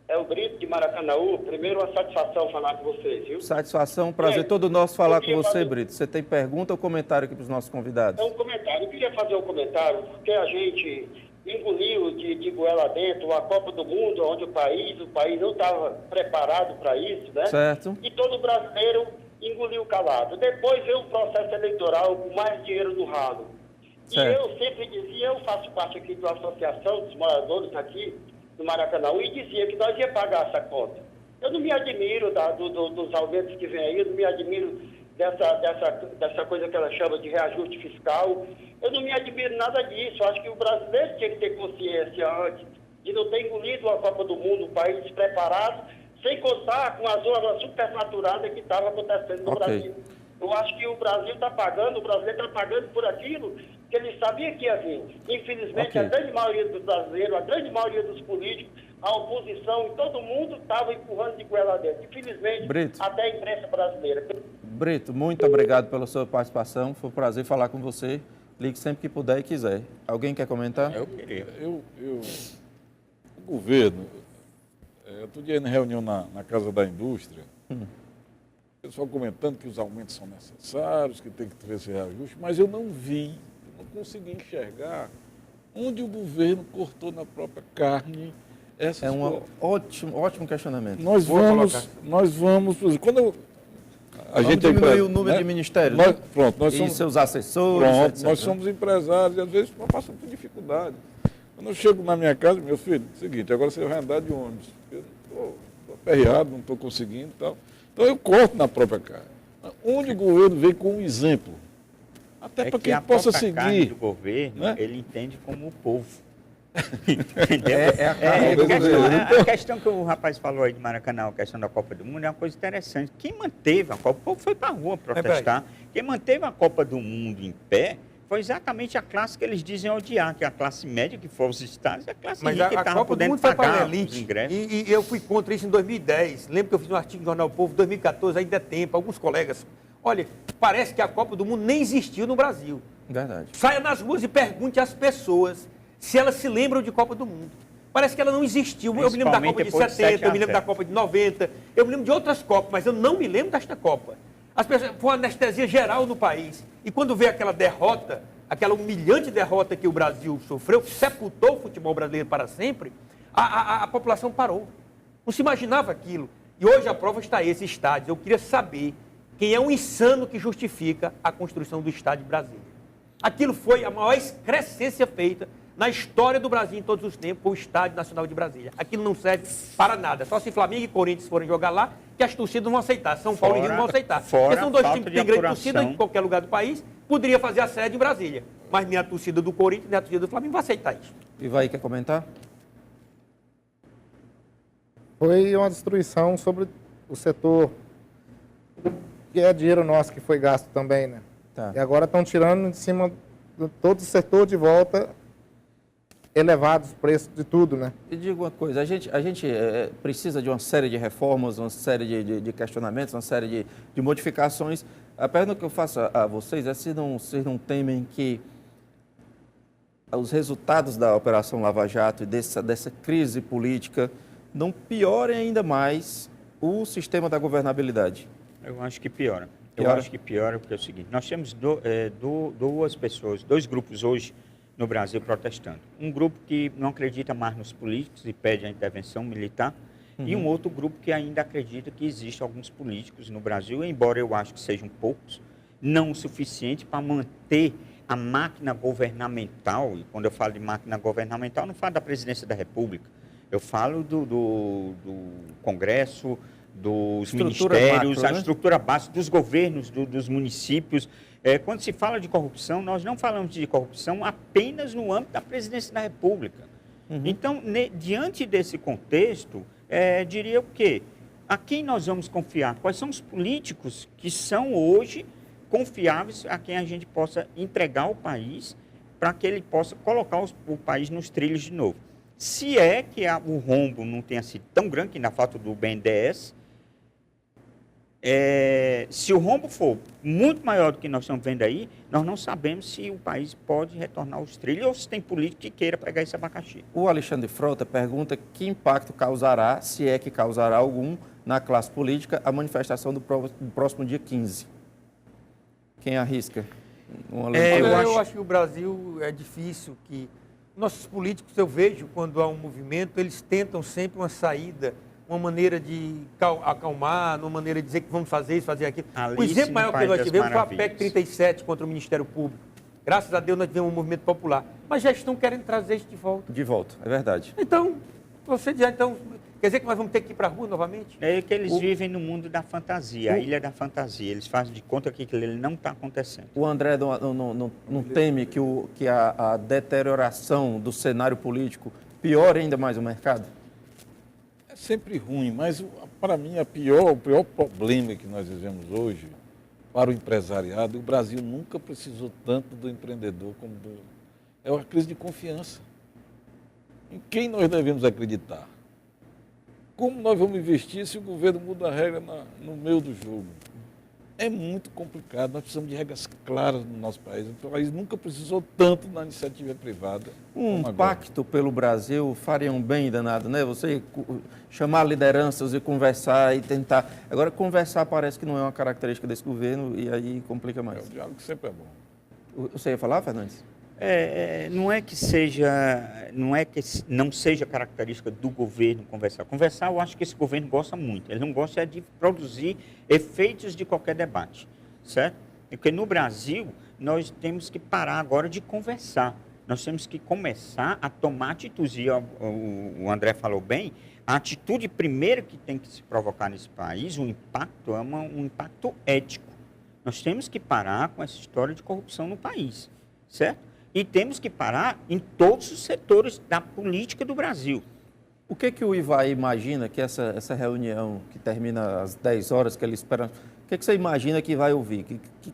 É o Brito de Maracanaú. Primeiro, uma satisfação falar com vocês, viu? Satisfação, prazer É, todo nosso falar eu com queria você, fazer- Brito. Você tem pergunta ou comentário aqui para os nossos convidados? É um comentário. Eu queria fazer um comentário, porque a gente engoliu de goela dentro a Copa do Mundo, onde o país não estava preparado para isso, né? Certo. E todo brasileiro engoliu calado. Depois veio o processo eleitoral com mais dinheiro no ralo. Certo. E eu sempre dizia, eu faço parte aqui de uma associação dos moradores aqui do Maracanã, e dizia que nós ia pagar essa conta. Eu não me admiro dos aumentos que vem aí, eu não me admiro dessa coisa que ela chama de reajuste fiscal. Eu não me admiro nada disso. Eu acho que o brasileiro tinha que ter consciência antes de não ter engolido a Copa do Mundo, um país despreparado, sem contar com a zona superfaturada que estava acontecendo no Brasil. Eu acho que o Brasil está pagando, o brasileiro está pagando por aquilo que ele sabia que ia vir. Infelizmente, a grande maioria dos brasileiros, a grande maioria dos políticos, a oposição e todo mundo estava empurrando de goela dentro. Infelizmente, Brito, até a imprensa brasileira. Brito, muito obrigado pela sua participação. Foi um prazer falar com você. Ligue sempre que puder e quiser. Alguém quer comentar? Eu queria. O governo, outro dia na reunião na Casa da Indústria, o pessoal comentando que os aumentos são necessários, que tem que ter esse reajuste, mas eu não consegui enxergar onde o governo cortou na própria carne essas É um ótimo questionamento. Nós vamos, quando a gente diminuir o número de ministérios, nós somos seus assessores, etc. Nós somos empresários e às vezes nós passamos por dificuldade. Quando eu chego na minha casa, meu filho, seguinte, agora você vai andar de ônibus. Eu estou aperreado, não estou conseguindo e tal. Então eu corto na própria carne. Onde o governo vem com um exemplo, até para que ele possa seguir. Carne do governo, né? Ele entende como o povo. Entendeu? A questão que o rapaz falou aí de Maracanã, a questão da Copa do Mundo, é uma coisa interessante. Quem manteve a Copa, o povo foi para a rua protestar, quem manteve a Copa do Mundo em pé foi exatamente a classe que eles dizem odiar, que é a classe média, que foi os estados, e a classe rica que estava podendo pagar os ingressos. E eu fui contra isso em 2010. Lembro que eu fiz um artigo no Jornal o Povo, 2014, ainda é tempo, alguns colegas. Olha, parece que a Copa do Mundo nem existiu no Brasil. Verdade. Saia nas ruas e pergunte às pessoas se elas se lembram de Copa do Mundo. Parece que ela não existiu. Eu me lembro da Copa de 70, eu me lembro da Copa de 90, eu me lembro de outras Copas, mas eu não me lembro desta Copa. As pessoas, foi uma anestesia geral no país. E quando veio aquela derrota, aquela humilhante derrota que o Brasil sofreu, que sepultou o futebol brasileiro para sempre, a população parou. Não se imaginava aquilo. E hoje a prova está aí, esse estádio. Eu queria saber quem é o insano que justifica a construção do estádio de Brasília. Aquilo foi a maior excrescência feita na história do Brasil em todos os tempos, foi o Estádio Nacional de Brasília. Aquilo não serve para nada. Só se Flamengo e Corinthians forem jogar lá, que as torcidas não vão aceitar. São Paulo e Rio não vão aceitar. Porque são dois times que têm grande torcida em qualquer lugar do país, poderia fazer a sede em Brasília. Mas nem a torcida do Corinthians, nem a torcida do Flamengo vai aceitar isso. E vai, quer comentar? Foi uma destruição sobre o setor, que é dinheiro nosso que foi gasto também, né? Tá. E agora estão tirando de cima de todo o setor de volta, elevados os preços de tudo, né? E digo uma coisa, a gente precisa de uma série de reformas, uma série de questionamentos, uma série de modificações. A pergunta que eu faço a vocês é se não temem que os resultados da Operação Lava Jato e dessa crise política não piorem ainda mais o sistema da governabilidade. Eu acho que piora. Eu acho que piora porque é o seguinte, nós temos duas pessoas, dois grupos hoje no Brasil protestando. Um grupo que não acredita mais nos políticos e pede a intervenção militar, e um outro grupo que ainda acredita que existem alguns políticos no Brasil, embora eu acho que sejam poucos, não o suficiente para manter a máquina governamental, e quando eu falo de máquina governamental, não falo da presidência da República, eu falo do Congresso, dos ministérios, a estrutura básica dos governos, dos municípios. Quando se fala de corrupção, nós não falamos de corrupção apenas no âmbito da presidência da República. Então, diante desse contexto, diria o quê? A quem nós vamos confiar? Quais são os políticos que são hoje confiáveis a quem a gente possa entregar o país para que ele possa colocar o país nos trilhos de novo? Se é que o rombo não tenha sido tão grande, que ainda falta do BNDES, se o rombo for muito maior do que nós estamos vendo aí, nós não sabemos se o país pode retornar aos trilhos ou se tem político que queira pegar esse abacaxi. O Alexandre Frota pergunta que impacto causará, se é que causará algum, na classe política, a manifestação do próximo dia 15. Quem arrisca? Eu acho que o Brasil é difícil que... Nossos políticos, eu vejo, quando há um movimento, eles tentam sempre uma saída uma maneira de acalmar, uma maneira de dizer que vamos fazer isso, fazer aquilo. O Alice exemplo maior no que nós País tivemos foi a das PEC Maravilhas. 37 contra o Ministério Público. Graças a Deus nós tivemos um movimento popular. Mas já estão querendo trazer isso de volta. De volta, é verdade. Então, você já então, quer dizer que nós vamos ter que ir para a rua novamente? É que eles vivem no mundo da fantasia, a ilha da fantasia. Eles fazem de conta que aquilo não está acontecendo. O André não teme que a deterioração do cenário político piore ainda mais o mercado? É sempre ruim, mas para mim o pior problema que nós vivemos hoje para o empresariado, o Brasil nunca precisou tanto do empreendedor como é uma crise de confiança. Em quem nós devemos acreditar? Como nós vamos investir se o governo muda a regra no meio do jogo? É muito complicado, nós precisamos de regras claras no nosso país. O país nunca precisou tanto da iniciativa privada. Um pacto pelo Brasil faria um bem danado, né? Você chamar lideranças e conversar e tentar. Agora, conversar parece que não é uma característica desse governo e aí complica mais. O diálogo sempre é bom. Você ia falar, Fernandes? Não é que não seja característica do governo conversar. Conversar, eu acho que esse governo gosta muito. Ele não gosta de produzir efeitos de qualquer debate, certo? Porque no Brasil, nós temos que parar agora de conversar. Nós temos que começar a tomar atitudes. E o André falou bem, a atitude primeira que tem que se provocar nesse país, o impacto, é um impacto ético. Nós temos que parar com essa história de corrupção no país, certo? E temos que parar em todos os setores da política do Brasil. O que o Ivaí imagina que essa reunião que termina às 10 horas, que ele espera, o que você imagina que vai ouvir?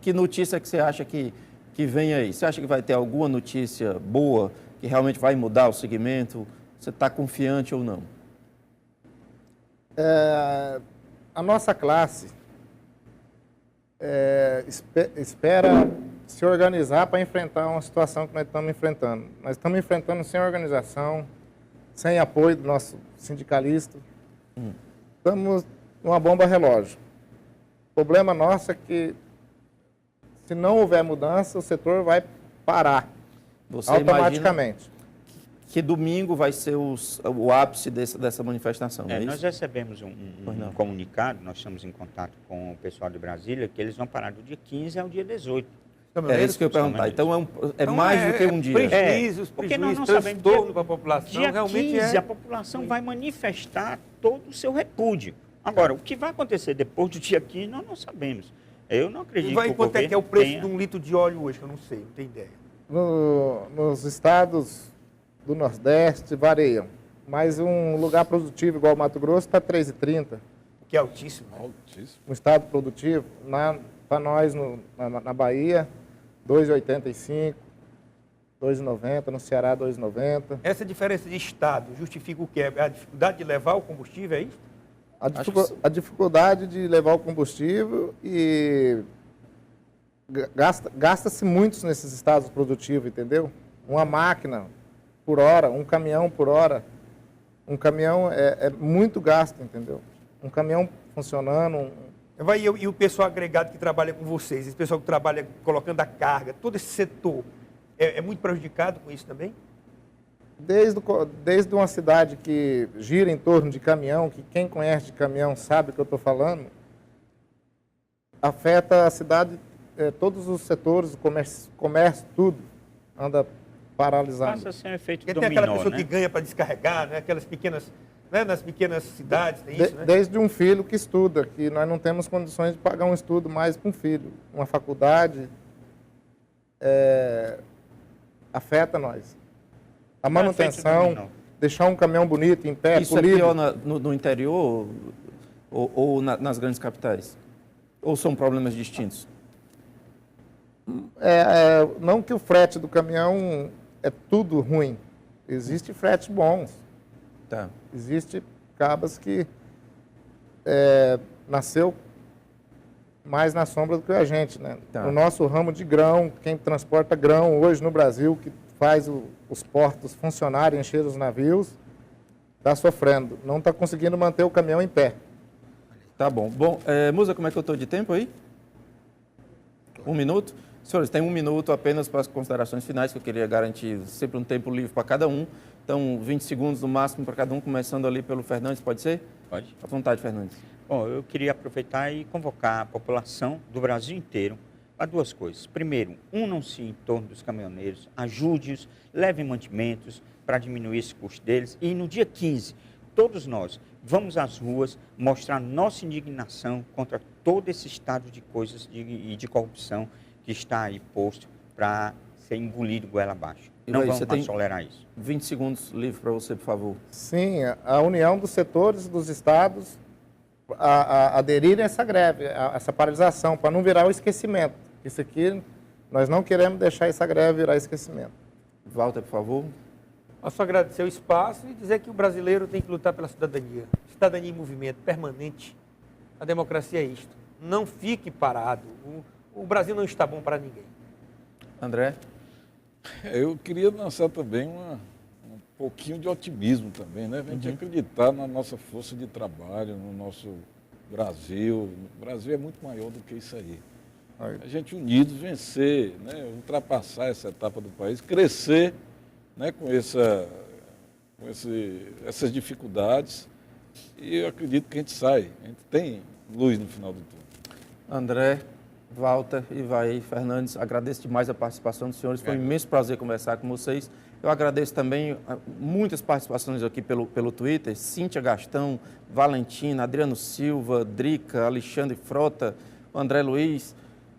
Que notícia que você acha que vem aí? Você acha que vai ter alguma notícia boa, que realmente vai mudar o segmento? Você está confiante ou não? A nossa classe espera se organizar para enfrentar uma situação que nós estamos enfrentando. Nós estamos enfrentando sem organização, sem apoio do nosso sindicalista. Estamos numa bomba relógio. O problema nosso é que, se não houver mudança, o setor vai parar automaticamente. Que domingo vai ser o ápice dessa manifestação, é isso? Nós recebemos um comunicado, nós estamos em contato com o pessoal de Brasília, que eles vão parar do dia 15 ao dia 18. É isso que eu ia perguntar. Então, mais do que um dia. Porque nós não sabemos, transtorno para a população. Dia realmente 15, a população vai manifestar todo o seu repúdio. Agora, o que vai acontecer depois do dia 15, nós não sabemos. Eu não acredito que o quanto governo é que é o preço de um litro de óleo hoje, que eu não sei, não tenho ideia. Nos estados do Nordeste variam, mas um lugar produtivo igual o Mato Grosso está 3,30. Que é altíssimo. Altíssimo. Um estado produtivo, para nós na Bahia, 2,85, 2,90, no Ceará 2,90. Essa diferença de estado justifica o quê? A dificuldade de levar o combustível, é isso? A dificuldade de levar o combustível e gasta-se muitos nesses estados produtivos, entendeu? Uma máquina por hora, um caminhão por hora. Um caminhão é muito gasto, entendeu? Um caminhão funcionando. E o pessoal agregado que trabalha com vocês, esse pessoal que trabalha colocando a carga, todo esse setor, é muito prejudicado com isso também? Desde uma cidade que gira em torno de caminhão, que quem conhece de caminhão sabe o que eu estou falando, afeta a cidade, todos os setores, o comércio, tudo anda paralisado. Passa a ser um efeito Porque dominó, tem aquela pessoa né? que ganha para descarregar, né? Aquelas pequenas, né? Nas pequenas cidades, tem isso, né? Desde um filho que estuda, que nós não temos condições de pagar um estudo mais para um filho. Uma faculdade afeta nós. A manutenção, deixar um caminhão bonito, em pé, Isso polido. é pior no interior ou nas grandes capitais? Ou são problemas distintos? Não que o frete do caminhão é tudo ruim. Existem fretes bons. Tá. Existe cabas que nasceu mais na sombra do que a gente, né? Tá. No nosso ramo de grão, quem transporta grão hoje no Brasil, que faz os portos funcionarem, encher os navios, está sofrendo. Não está conseguindo manter o caminhão em pé. Tá bom. Bom, Musa, como é que eu estou de tempo aí? 1 minuto? Senhores, tem 1 minuto apenas para as considerações finais, que eu queria garantir sempre um tempo livre para cada um. Então, 20 segundos no máximo para cada um, começando ali pelo Fernandes, pode ser? Pode. À vontade, Fernandes. Bom, eu queria aproveitar e convocar a população do Brasil inteiro para 2 coisas. Primeiro, unam-se em torno dos caminhoneiros, ajude-os, levem mantimentos para diminuir esse custo deles. E no dia 15, todos nós vamos às ruas mostrar nossa indignação contra todo esse estado de coisas e de corrupção que está aí posto para ser engolido goela abaixo. Não vamos mais tolerar isso. 20 segundos livre para você, por favor. Sim, a união dos setores dos estados a aderirem a essa greve, a essa paralisação, para não virar o esquecimento. Isso aqui, nós não queremos deixar essa greve virar esquecimento. Walter, por favor. Eu só agradecer o espaço e dizer que o brasileiro tem que lutar pela cidadania. Cidadania em movimento, permanente. A democracia é isto. Não fique parado. O Brasil não está bom para ninguém. André? Eu queria lançar também um pouquinho de otimismo também, né? A gente acreditar na nossa força de trabalho, no nosso Brasil. O Brasil é muito maior do que isso aí. A gente unidos vencer, né? Ultrapassar essa etapa do país, crescer, né? com essas dificuldades. E eu acredito que a gente gente tem luz no final do túnel. André, Walter, Ivaí, Fernandes, agradeço demais a participação dos senhores. Foi um imenso prazer conversar com vocês. Eu agradeço também muitas participações aqui pelo Twitter. Cíntia Gastão, Valentina, Adriano Silva, Drica, Alexandre Frota, André Luiz.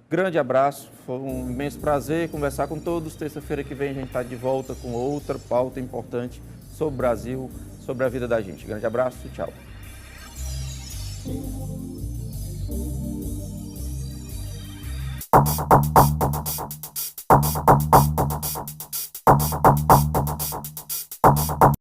Grande abraço, foi um imenso prazer conversar com todos. Terça-feira que vem a gente está de volta com outra pauta importante sobre o Brasil, sobre a vida da gente. Grande abraço e tchau.